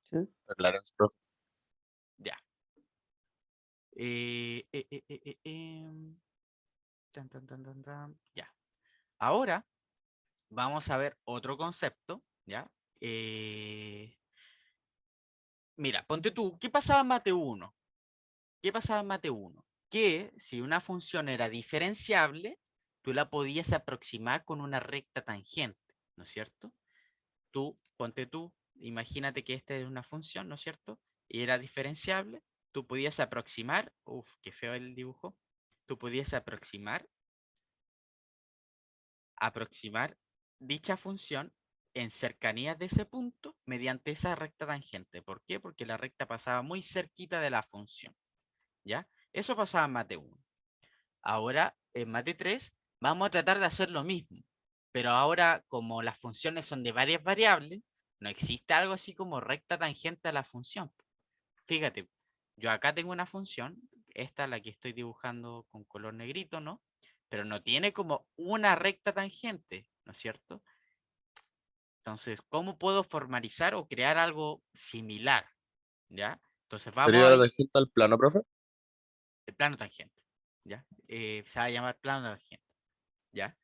¿Sí? Claro, profe. Ya. Tan, tan, tan, tan, tan. Ya. Ahora vamos a ver otro concepto, ¿ya? Mira, ponte tú, ¿qué pasaba en Mate 1? ¿Qué pasaba en Mate 1? Que si una función era diferenciable, tú la podías aproximar con una recta tangente, ¿no es cierto? Ponte tú, imagínate que esta es una función, ¿no es cierto? Y era diferenciable, tú podías aproximar, qué feo el dibujo, tú podías aproximar dicha función en cercanías de ese punto mediante esa recta tangente. ¿Por qué? Porque la recta pasaba muy cerquita de la función, ¿ya? Eso pasaba en Mate 1. Ahora, en Mate 3, vamos a tratar de hacer lo mismo, pero ahora, como las funciones son de varias variables, no existe algo así como recta tangente a la función. Fíjate, yo acá tengo una función, esta la que estoy dibujando con color negrito, ¿no? Pero no tiene como una recta tangente, ¿no es cierto? Entonces, ¿cómo puedo formalizar o crear algo similar? ¿Ya? Entonces vamos ¿Sería a la ir tangente al plano, profe? el plano tangente, ¿ya? Se va a llamar plano tangente, ¿ya?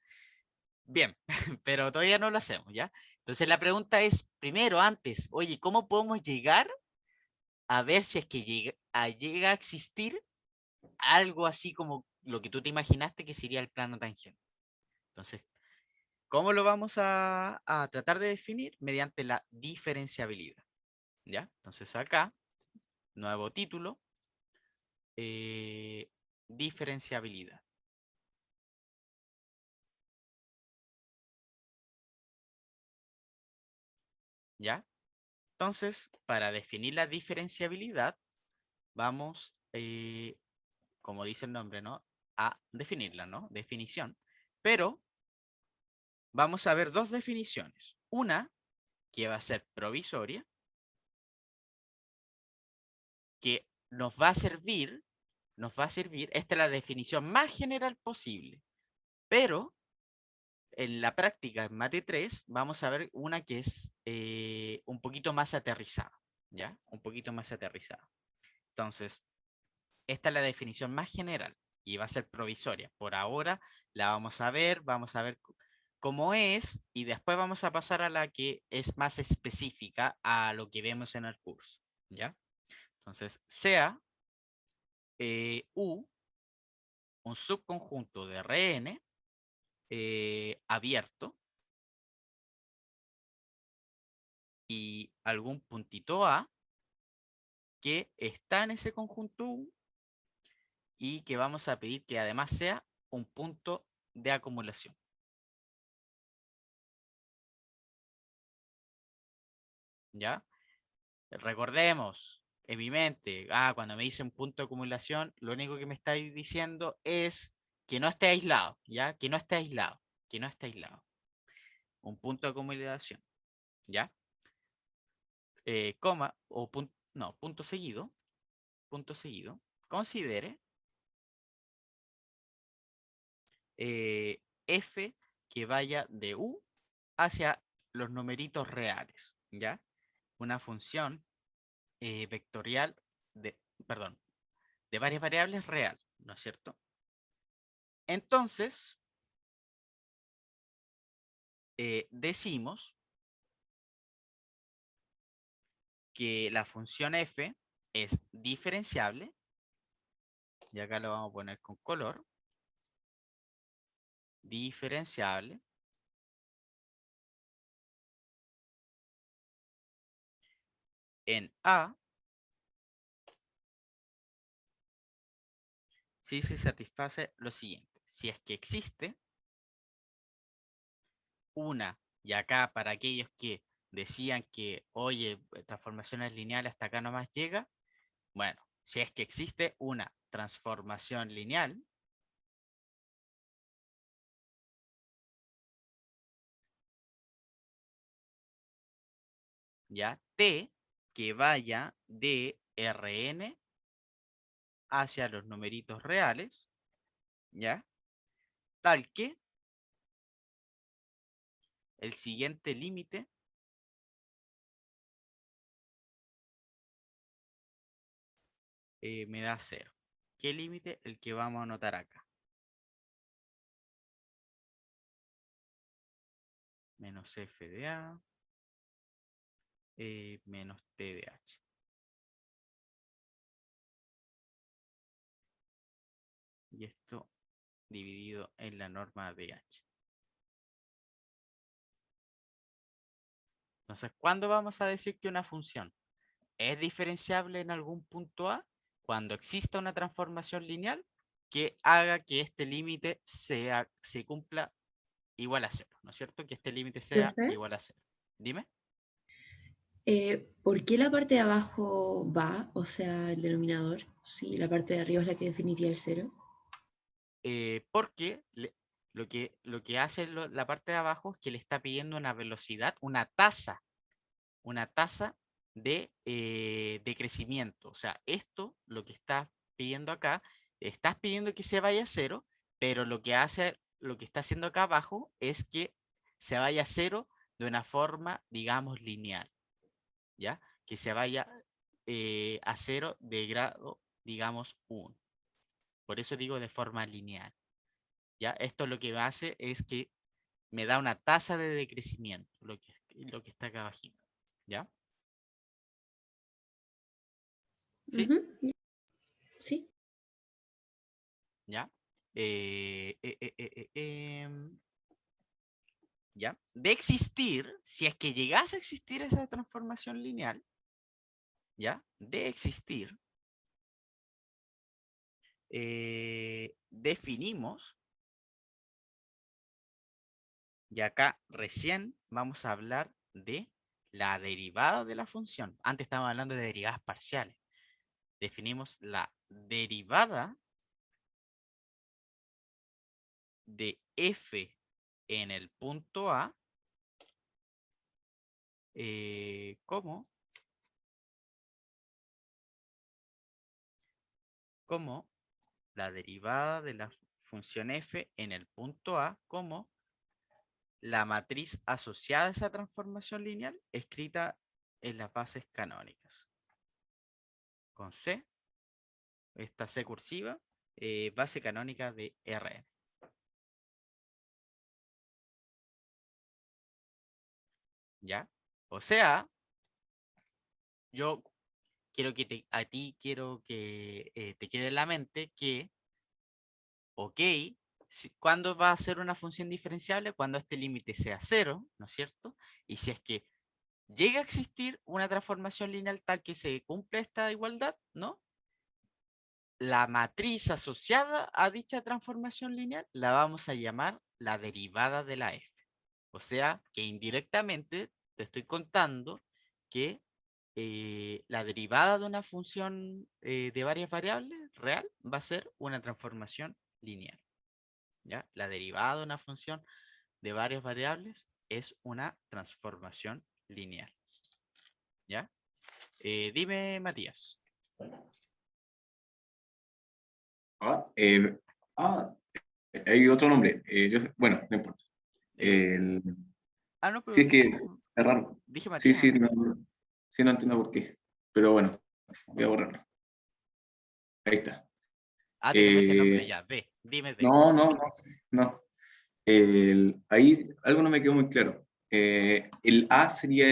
Bien, pero todavía no lo hacemos, ¿ya? Entonces la pregunta es, primero, antes, oye, ¿cómo podemos llegar a ver si es que llega a existir algo así como lo que tú te imaginaste que sería el plano tangente. Entonces, ¿cómo lo vamos a tratar de definir? Mediante la diferenciabilidad. ¿Ya? Entonces acá, nuevo título, diferenciabilidad. ¿Ya? Entonces, para definir la diferenciabilidad, vamos, como dice el nombre, ¿no? A definirla, ¿no? Definición. Pero vamos a ver dos definiciones. Una que va a ser provisoria, que nos va a servir, esta es la definición más general posible, pero en la práctica, en Mate 3, vamos a ver una que es un poquito más aterrizada, ¿ya? Un poquito más aterrizada. Entonces, esta es la definición más general y va a ser provisoria. Por ahora la vamos a ver cómo es y después vamos a pasar a la que es más específica a lo que vemos en el curso, ¿ya? Entonces, sea U un subconjunto de Rn abierto y algún puntito A que está en ese conjunto U y que vamos a pedir que además sea un punto de acumulación. ¿Ya? Recordemos, en mi mente, cuando me dicen punto de acumulación, lo único que me estáis diciendo es que no esté aislado, ¿ya? Que no esté aislado, que no esté aislado. Un punto de acumulación, ¿ya? Coma o punto, no, punto seguido, considere f que vaya de u hacia los numeritos reales, ¿ya? Una función vectorial de, perdón, de varias variables real, ¿no es cierto? Entonces, decimos que la función f es diferenciable, y acá lo vamos a poner con color, diferenciable en A si se satisface lo siguiente. Si es que existe una, y acá para aquellos que decían que, oye, transformaciones lineales hasta acá nomás llega, bueno, si es que existe una transformación lineal, ya, T que vaya de Rn hacia los numeritos reales, ya, tal que el siguiente límite me da 0. ¿Qué límite? El que vamos a anotar acá. Menos f de a menos t de h. Y esto dividido en la norma de h. Entonces, ¿cuándo vamos a decir que una función es diferenciable en algún punto A? Cuando exista una transformación lineal que haga que este límite se cumpla igual a 0, ¿no es cierto? Que este límite sea Profe, igual a 0. Dime. ¿por qué la parte de abajo va, o sea, el denominador, si la parte de arriba es la que definiría el cero? Porque lo que hace la parte de abajo es que le está pidiendo una velocidad, una tasa de crecimiento. O sea, esto, lo que estás pidiendo acá, estás pidiendo que se vaya a 0, pero lo que hace, lo que está haciendo acá abajo es que se vaya a 0 de una forma, digamos, lineal, ¿ya? Que se vaya a 0 de grado, digamos, 1. Por eso digo de forma lineal, ¿ya? Esto lo que hace es que me da una tasa de decrecimiento, lo que está acá abajito, ¿ya? ¿Sí? Ujú, sí. ¿Ya? ¿Ya? De existir, si es que llegase a existir esa transformación lineal, ¿ya? De existir, definimos, y acá recién vamos a hablar de la derivada de la función. Antes estábamos hablando de derivadas parciales. Definimos la derivada de f en el punto A como la derivada de la función f en el punto A como la matriz asociada a esa transformación lineal escrita en las bases canónicas. Con C, esta C cursiva, base canónica de Rn. ¿Ya? O sea, yo quiero que a ti quiero que te quede en la mente que, ok, ¿cuándo va a ser una función diferenciable? Cuando este límite sea cero, ¿no es cierto? Y si es que llega a existir una transformación lineal tal que se cumple esta igualdad, ¿no? La matriz asociada a dicha transformación lineal la vamos a llamar la derivada de la f. O sea, que indirectamente te estoy contando que la derivada de una función de varias variables real va a ser una transformación lineal. ¿Ya? La derivada de una función de varias variables es una transformación lineal. ¿Ya? Dime, Matías. Ah, hay otro nombre. Bueno, no importa. Eh, El, no, sí, pero es que dije, es raro. dije Sí, Matías sí, nomás. sí, no entiendo por qué. Pero bueno, voy a borrarlo. Ahí está. Ah, te cambiaste el nombre Eh, ya. D. Dime D. no. Ahí algo no me quedó muy claro. El A sería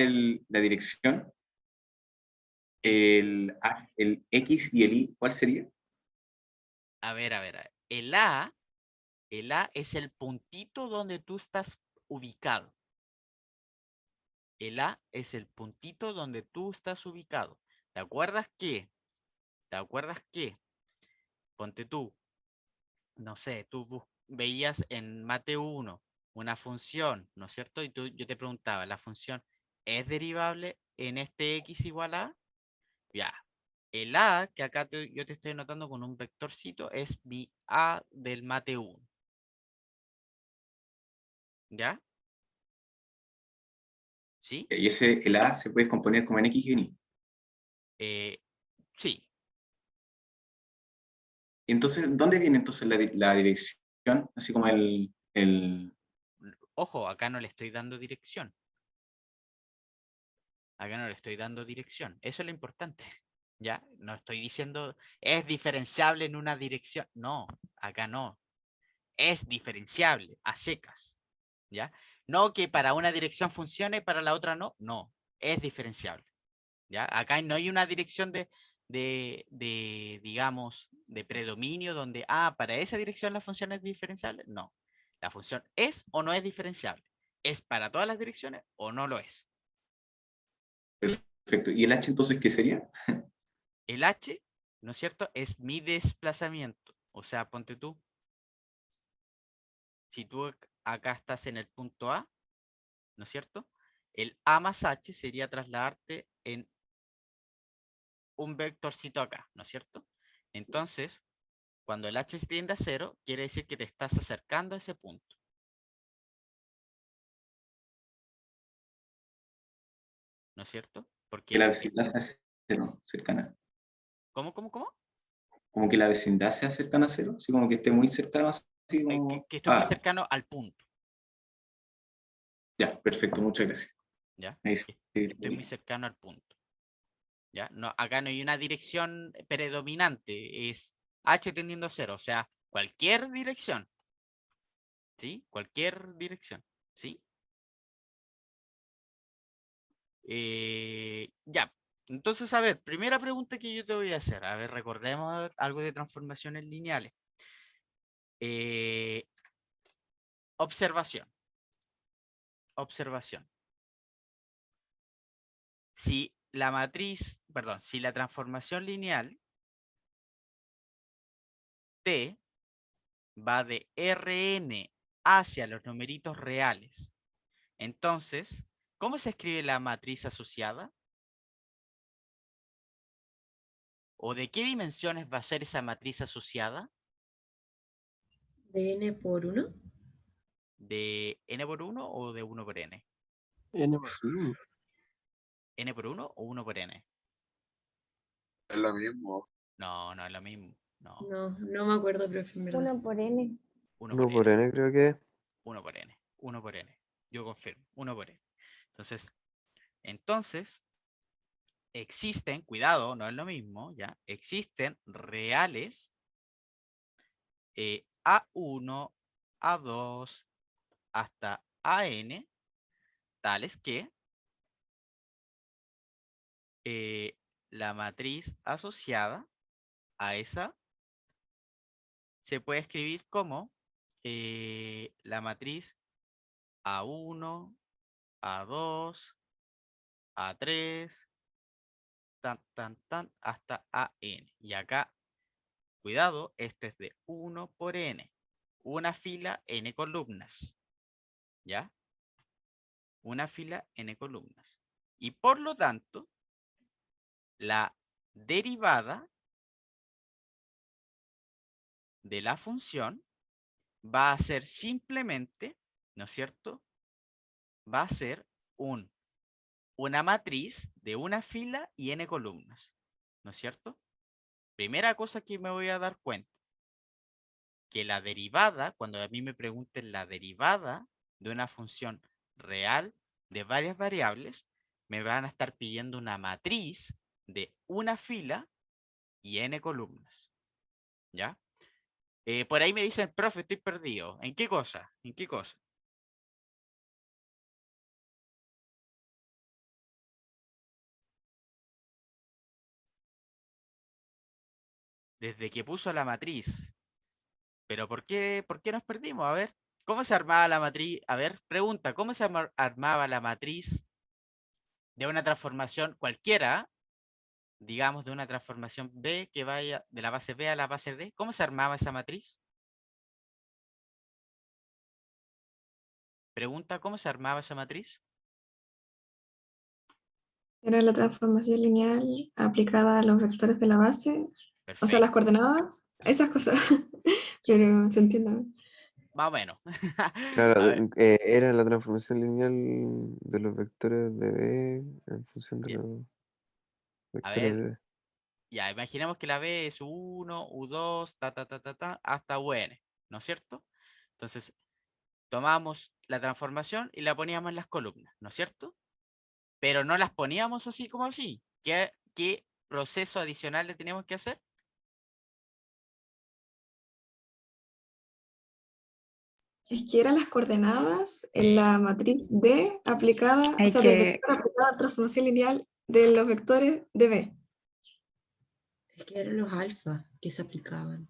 la dirección. El, El X y el Y, ¿cuál sería? a ver. El A es el puntito donde tú estás ubicado. El A es el puntito donde tú estás ubicado. ¿Te acuerdas qué? ¿Te acuerdas qué? Ponte tú, no sé, veías en Mate 1 una función, ¿no es cierto? Y yo te preguntaba, ¿la función es derivable en este x igual a? Ya. El a, que acá yo te estoy anotando con un vectorcito, es mi a del Mate 1. ¿Ya? ¿Sí? Y el A se puede componer como en X y en Y. Eh, sí. Entonces, ¿dónde viene entonces la dirección? Así como Ojo, acá no le estoy dando dirección. Acá no le estoy dando dirección. Eso es lo importante. ¿Ya? No estoy diciendo es diferenciable en una dirección. No, acá no. Es diferenciable a secas. ¿Ya? No que para una dirección funcione y para la otra no. No, es diferenciable. ¿Ya? Acá no hay una dirección digamos, de predominio donde, para esa dirección la función es diferenciable. No. La función es o no es diferenciable. ¿Es para todas las direcciones o no lo es? Perfecto. ¿Y el H entonces qué sería? El H, ¿no es cierto? Es mi desplazamiento. O sea, ponte tú. Si tú acá estás en el punto A, ¿no es cierto? El A más H sería trasladarte en un vectorcito acá, ¿no es cierto? Entonces, cuando el H se tiende a cero, quiere decir que te estás acercando a ese punto. ¿No es cierto? Que la Porque, vecindad sea cero, cercana. ¿cómo? Como que la vecindad sea cercana a cero, así como que esté muy cercano, así como... Que estoy muy cercano al punto, Ya, perfecto, muchas gracias. ¿ya? Ahí sí, Que estoy muy cercano al punto. ¿Ya? No, acá no hay una dirección predominante, es H tendiendo a cero, o sea, cualquier dirección, ¿sí? Cualquier dirección, ¿sí? Ya, entonces, a ver, primera pregunta que yo te voy a hacer, a ver, recordemos algo de transformaciones lineales. Observación. Observación. Si la matriz, perdón, si la transformación lineal T va de Rn hacia los numeritos reales, entonces, ¿cómo se escribe la matriz asociada? ¿O de qué dimensiones va a ser esa matriz asociada? ¿De n por 1? ¿De n por 1 o de 1 por n? N más 1. ¿N por 1 o 1 por n? Es lo mismo. No, no es lo mismo. No, No, no me acuerdo, profe, en verdad. 1 por n. 1 1 por por n. n creo que es. 1 por n. 1 por n. Yo confirmo. 1 por n. Entonces, existen, cuidado, no es lo mismo, ¿ya? Existen reales A1, A2, hasta AN, tales que la matriz asociada a esa se puede escribir como la matriz A1, A2, A3, hasta AN. Y acá, cuidado, este es de 1 por n. Una fila, n columnas. ¿Ya? Una fila, n columnas. Y por lo tanto, la derivada de la función va a ser simplemente, ¿no es cierto? Va a ser una matriz de una fila y n columnas, ¿no es cierto? Primera cosa que me voy a dar cuenta, que la derivada, cuando a mí me pregunten la derivada de una función real de varias variables, me van a estar pidiendo una matriz de una fila y n columnas, ¿ya? Por ahí me dicen, profe, estoy perdido. ¿En qué cosa? ¿En qué cosa? Desde que puso la matriz. ¿Pero por qué nos perdimos? A ver, ¿cómo se armaba la matriz? A ver, pregunta, ¿cómo se armaba la matriz de una transformación cualquiera? Digamos, de una transformación B que vaya de la base B a la base D. ¿Cómo se armaba esa matriz? Pregunta, ¿cómo se armaba esa matriz? Era la transformación lineal aplicada a los vectores de la base, Perfecto. o sea, las coordenadas, esas cosas. Pero se entiende, ¿no? Más o menos. Claro, A ver, era la transformación lineal de los vectores de B en función de Bien. los A vectores ver, de B. ya, imaginemos que la B es U1, U2, hasta UN, ¿no es cierto? Entonces, tomamos la transformación y la poníamos en las columnas, ¿no es cierto? Pero no las poníamos así como así. ¿Qué proceso adicional le teníamos que hacer? Es que eran las coordenadas en la matriz D aplicada, o Hay sea, del que, vector aplicado a la transformación lineal de los vectores de B. Es que eran los alfa que se aplicaban.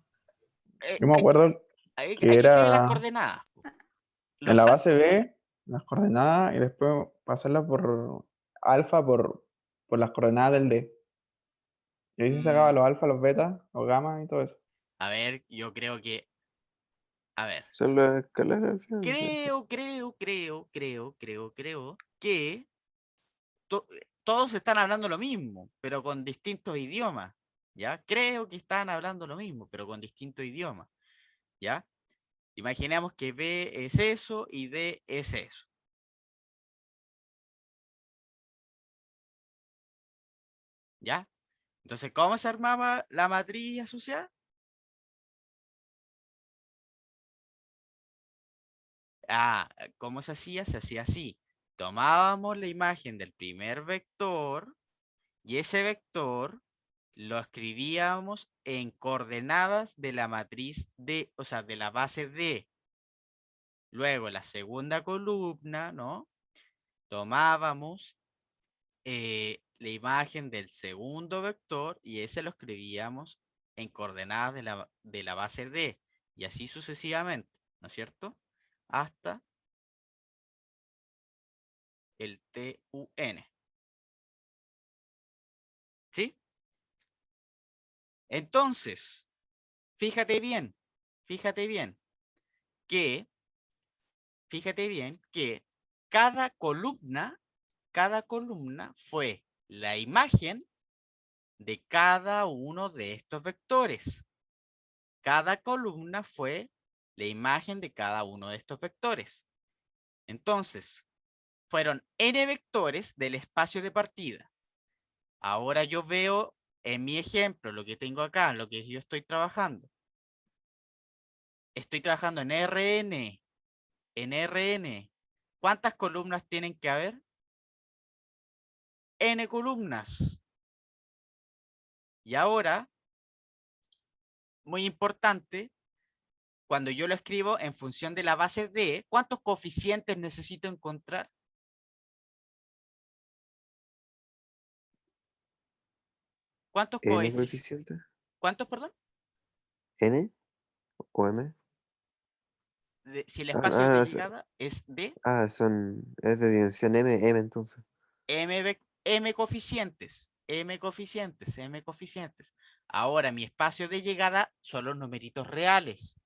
Yo me acuerdo Hay que que escribir las era coordenadas. en la base B, las coordenadas, y después pasarla por alfa por las coordenadas del D. Y ahí se sacaba los alfa, los beta, los gamma y todo eso. A ver, yo creo que... A ver. Son las escaleras al final. Creo que todos están hablando lo mismo, pero con distintos idiomas, ¿ya? Creo que están hablando lo mismo, pero con distintos idiomas, ¿ya? Imaginemos que B es eso y D es eso. ¿Ya? Entonces, ¿cómo se armaba la matriz asociada? ¿Cómo se hacía? Se hacía así. Tomábamos la imagen del primer vector y ese vector lo escribíamos en coordenadas de la matriz D, o sea, de la base D. Luego, la segunda columna, ¿no? Tomábamos la imagen del segundo vector y ese lo escribíamos en coordenadas de la base D. Y así sucesivamente, ¿no es cierto? Hasta el TUN. ¿Sí? Entonces, fíjate bien, fíjate bien que, fíjate bien que cada columna fue la imagen de cada uno de estos vectores. Cada columna fue la imagen de cada uno de estos vectores. Entonces, fueron n vectores del espacio de partida. Ahora yo veo en mi ejemplo, lo que tengo acá, lo que yo estoy trabajando. Estoy trabajando en Rn. En Rn. ¿Cuántas columnas tienen que haber? N columnas. Y ahora, muy importante, cuando yo lo escribo en función de la base D, ¿cuántos coeficientes necesito encontrar? ¿Cuántos ¿N coeficientes? coeficiente? ¿Cuántos, perdón? ¿N o M? Si el espacio de Ah, llegada es de es de dimensión M entonces. m coeficientes, m coeficientes, m coeficientes. Ahora mi espacio de llegada son los numeritos reales.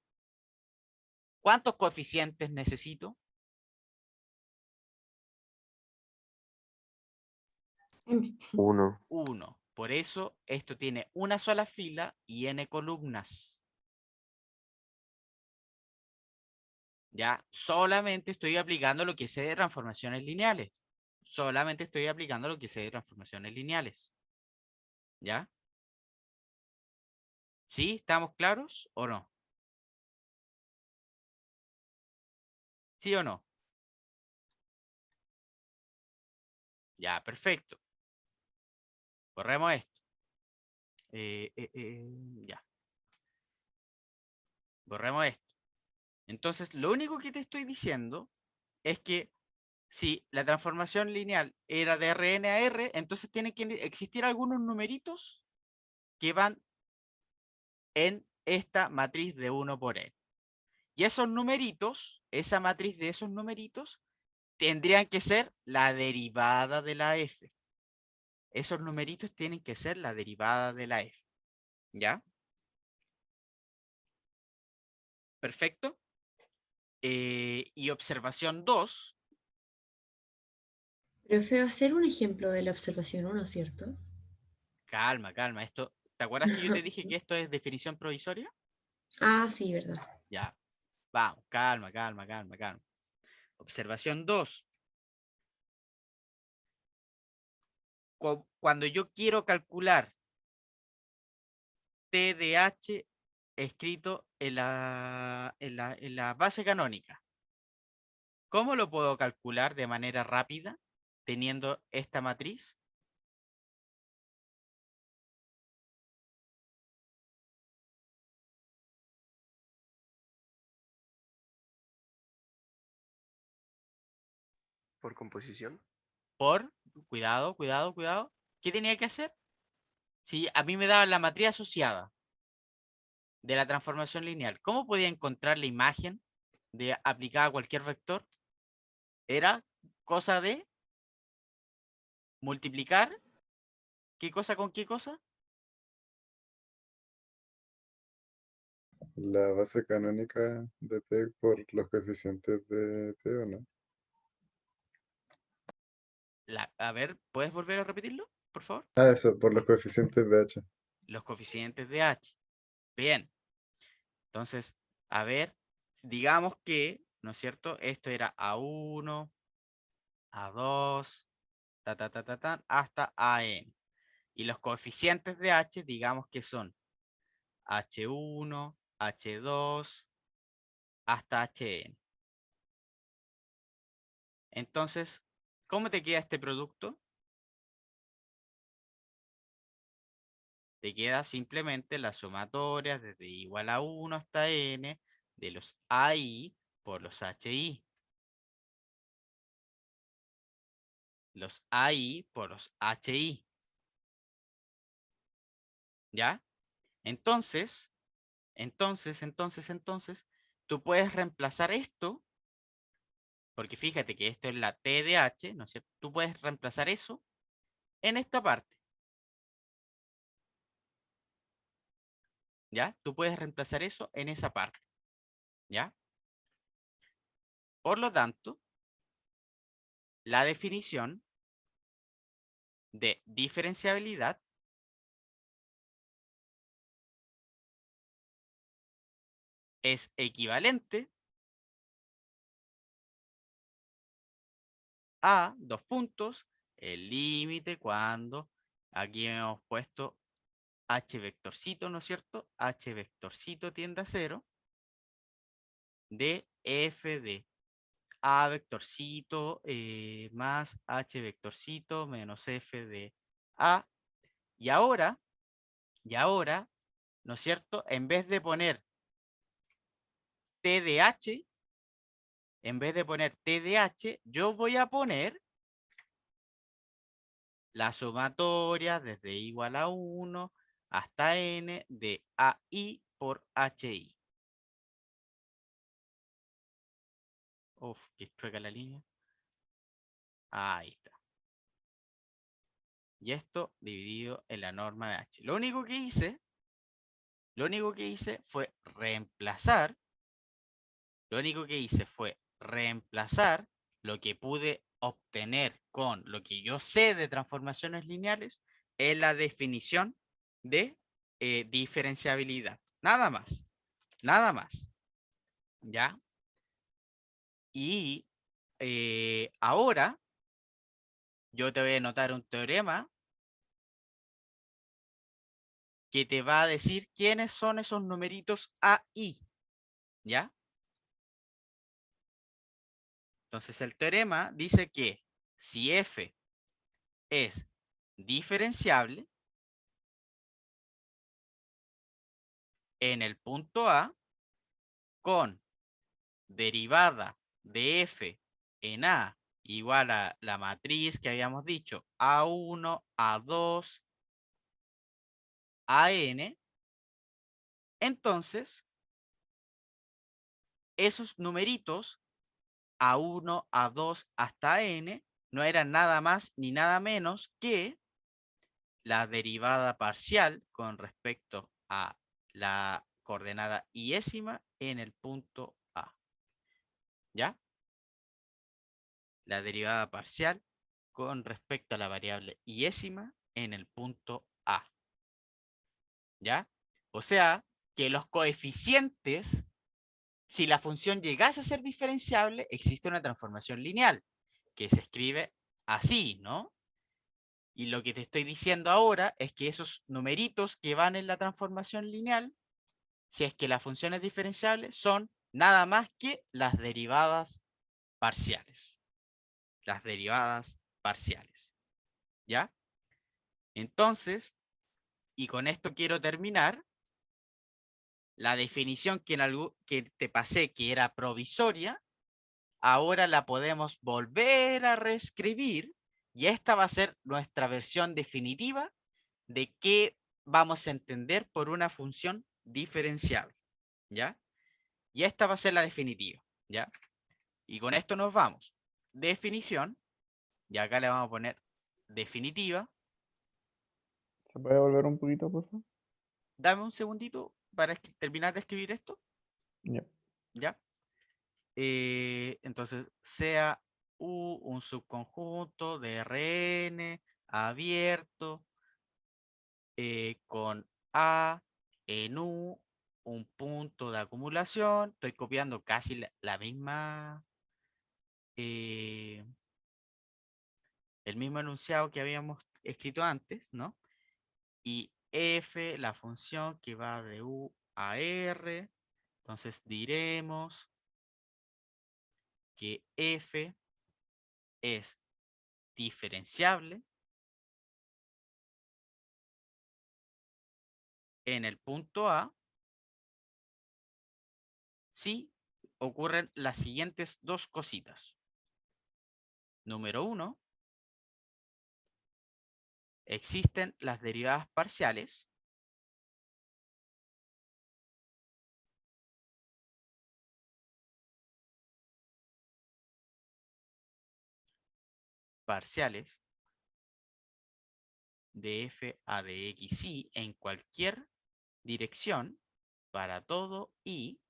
¿Cuántos coeficientes necesito? M. 1. 1. Por eso esto tiene una sola fila y n columnas. Ya, solamente estoy aplicando lo que sé de transformaciones lineales. Solamente estoy aplicando lo que sé de transformaciones lineales. ¿Ya? ¿Sí? ¿Estamos claros o no? ¿Sí o no? Ya, perfecto. Corremos esto. Ya. Borremos esto. Entonces, lo único que te estoy diciendo es que si la transformación lineal era de Rn a R, entonces tienen que existir algunos numeritos que van en esta matriz de 1 por n. Y esos numeritos, esa matriz de esos numeritos, tendrían que ser la derivada de la f. Esos numeritos tienen que ser la derivada de la f. ¿Ya? Perfecto. Y observación 2. Profe, va a ser un ejemplo de la observación 1, ¿cierto? Calma, calma. Esto, ¿te acuerdas que yo te dije que esto es definición provisoria? Ah, sí, verdad. Ya. Vamos, calma, calma, calma, calma. Observación 2. Cuando yo quiero calcular TDH escrito en la base canónica, ¿cómo lo puedo calcular de manera rápida teniendo esta matriz? Por composición. Cuidado, cuidado, cuidado. ¿Qué tenía que hacer? Si a mí me daban la matriz asociada de la transformación lineal, ¿cómo podía encontrar la imagen de aplicada a cualquier vector? Era cosa de multiplicar qué cosa con qué cosa. La base canónica de T por los coeficientes de T, ¿o no? A ver, ¿puedes volver a repetirlo, por favor? Ah, eso, por los coeficientes de H. Los coeficientes de H. Bien. Entonces, a ver, digamos que, ¿no es cierto? Esto era A1, A2, hasta AN. Y los coeficientes de H, digamos que son H1, H2, hasta HN. Entonces, ¿cómo te queda este producto? Te queda simplemente la sumatoria desde igual a 1 hasta n de los AI por los HI. Los AI por los HI. ¿Ya? Entonces, Entonces, tú puedes reemplazar esto, porque fíjate que esto es la T de H, ¿no es cierto? Tú puedes reemplazar eso en esta parte. ¿Ya? Tú puedes reemplazar eso en esa parte. ¿Ya? Por lo tanto, la definición de diferenciabilidad es equivalente a dos puntos, el límite cuando aquí hemos puesto h vectorcito, ¿no es cierto? H vectorcito tiende a 0 de f de a vectorcito más h vectorcito menos f de a. Y ahora, ¿no es cierto? En vez de poner t de h, yo voy a poner la sumatoria desde igual a 1 hasta n de AI por HI. Uf, que chueca la línea. Ahí está. Y esto dividido en la norma de H. Lo único que hice fue reemplazar. Lo que pude obtener con lo que yo sé de transformaciones lineales en la definición de diferenciabilidad. Nada más. Nada más. ¿Ya? Y ahora yo te voy a anotar un teorema que te va a decir quiénes son esos numeritos A, I. ¿Ya? Entonces el teorema dice que si F es diferenciable en el punto A con derivada de F en A igual a la matriz que habíamos dicho, A1, A2, AN, entonces esos numeritos A1, A2 hasta N no eran nada más ni nada menos que la derivada parcial con respecto a la coordenada iésima en el punto A. ¿Ya? La derivada parcial con respecto a la variable iésima en el punto A. ¿Ya? O sea, que los coeficientes, si la función llegase a ser diferenciable, existe una transformación lineal que se escribe así, ¿no? Y lo que te estoy diciendo ahora es que esos numeritos que van en la transformación lineal, si es que la función es diferenciable, son nada más que las derivadas parciales. Las derivadas parciales. ¿Ya? Entonces, y con esto quiero terminar, la definición que te pasé que era provisoria, ahora la podemos volver a reescribir y esta va a ser nuestra versión definitiva de qué vamos a entender por una función diferenciable, ¿ya? Y esta va a ser la definitiva, ¿ya? Y con esto nos vamos. Definición, y acá le vamos a poner definitiva. ¿Se puede volver un poquito, por favor? Dame un segundito para terminar de escribir esto, Ya. ¿ya? Entonces, sea U un subconjunto de Rn abierto con A en U un punto de acumulación. Estoy copiando casi la misma, el mismo enunciado que habíamos escrito antes, ¿no? Y F, la función que va de U a R. Entonces diremos que F es diferenciable en el punto A si ocurren las siguientes dos cositas. Número 1, existen las derivadas parciales parciales de f a de x y en cualquier dirección para todo y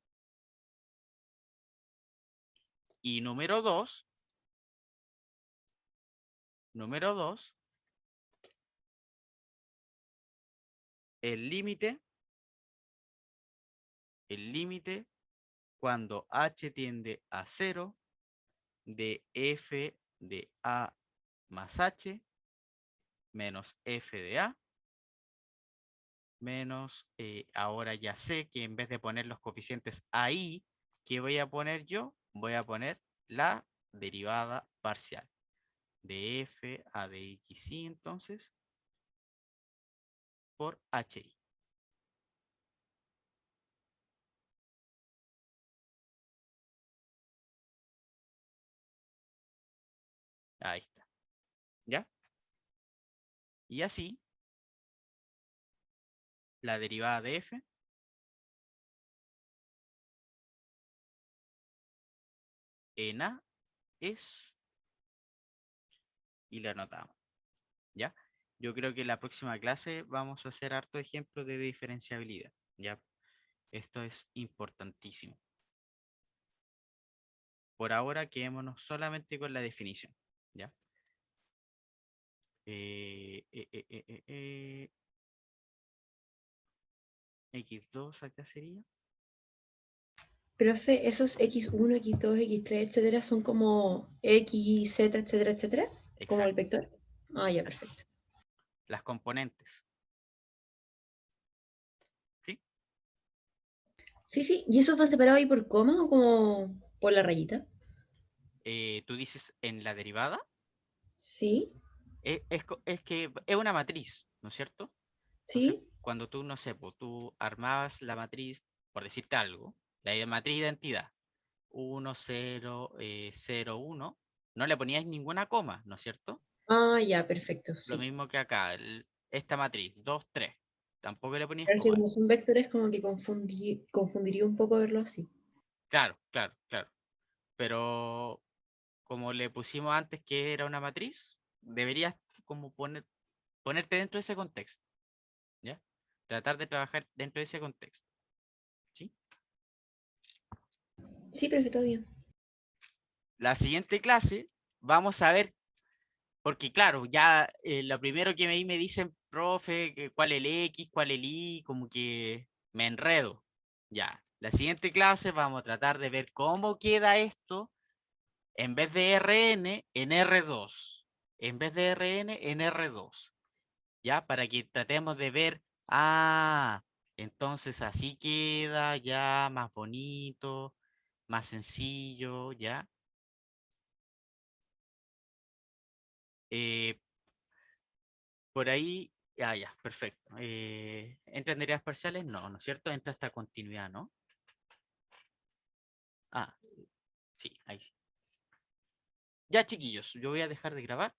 número 2, el límite cuando h tiende a 0 de f de a más h menos f de a menos, ahora ya sé que en vez de poner los coeficientes ahí, ¿qué voy a poner yo? Voy a poner la derivada parcial de f a de xy entonces por hi. Ahí está. ¿Ya? Y así, la derivada de f en a es, y la anotamos. ¿Ya? Yo creo que en la próxima clase vamos a hacer harto ejemplos de diferenciabilidad. ¿Ya? Esto es importantísimo. Por ahora quedémonos solamente con la definición. ¿Ya? X2 acá sería. Profe, esos X1, X2, X3, etcétera, son como X, Z, etcétera, etcétera, como el Exacto. vector. Ah, ya, perfecto. Las componentes. ¿Sí? Sí, sí. ¿Y esos van separados ahí por coma o como por la rayita? Tú dices en la derivada. Sí, Es que es una matriz, ¿no es cierto? Entonces, sí. cuando tú, no sé, pues, tú armabas la matriz, por decirte algo, la matriz de identidad 1, 0, 0, 1, no le ponías ninguna coma, ¿no es cierto? Ah, ya, perfecto, Lo sí. mismo que acá, esta matriz, 2, 3, tampoco le ponías Pero es que coma. como son vectores, como que confundiría un poco verlo así. Claro, claro, claro. Pero como le pusimos antes que era una matriz, deberías como ponerte dentro de ese contexto, ¿ya? Tratar de trabajar dentro de ese contexto, ¿sí? Sí, pero es que todo bien. La siguiente clase vamos a ver, porque claro, ya lo primero que me dicen, profe, que cuál es el X, cuál es el Y, como que me enredo. Ya, la siguiente clase vamos a tratar de ver cómo queda esto en vez de Rn en R2. En vez de Rn en R2. ¿Ya? Para que tratemos de ver, entonces así queda ya más bonito, más sencillo, ¿ya? Eh, por ahí, ya, perfecto. ¿Entra en derivas parciales? No, ¿no es cierto? Entra esta continuidad, ¿no? Ah, sí, ahí sí. Ya, chiquillos, yo voy a dejar de grabar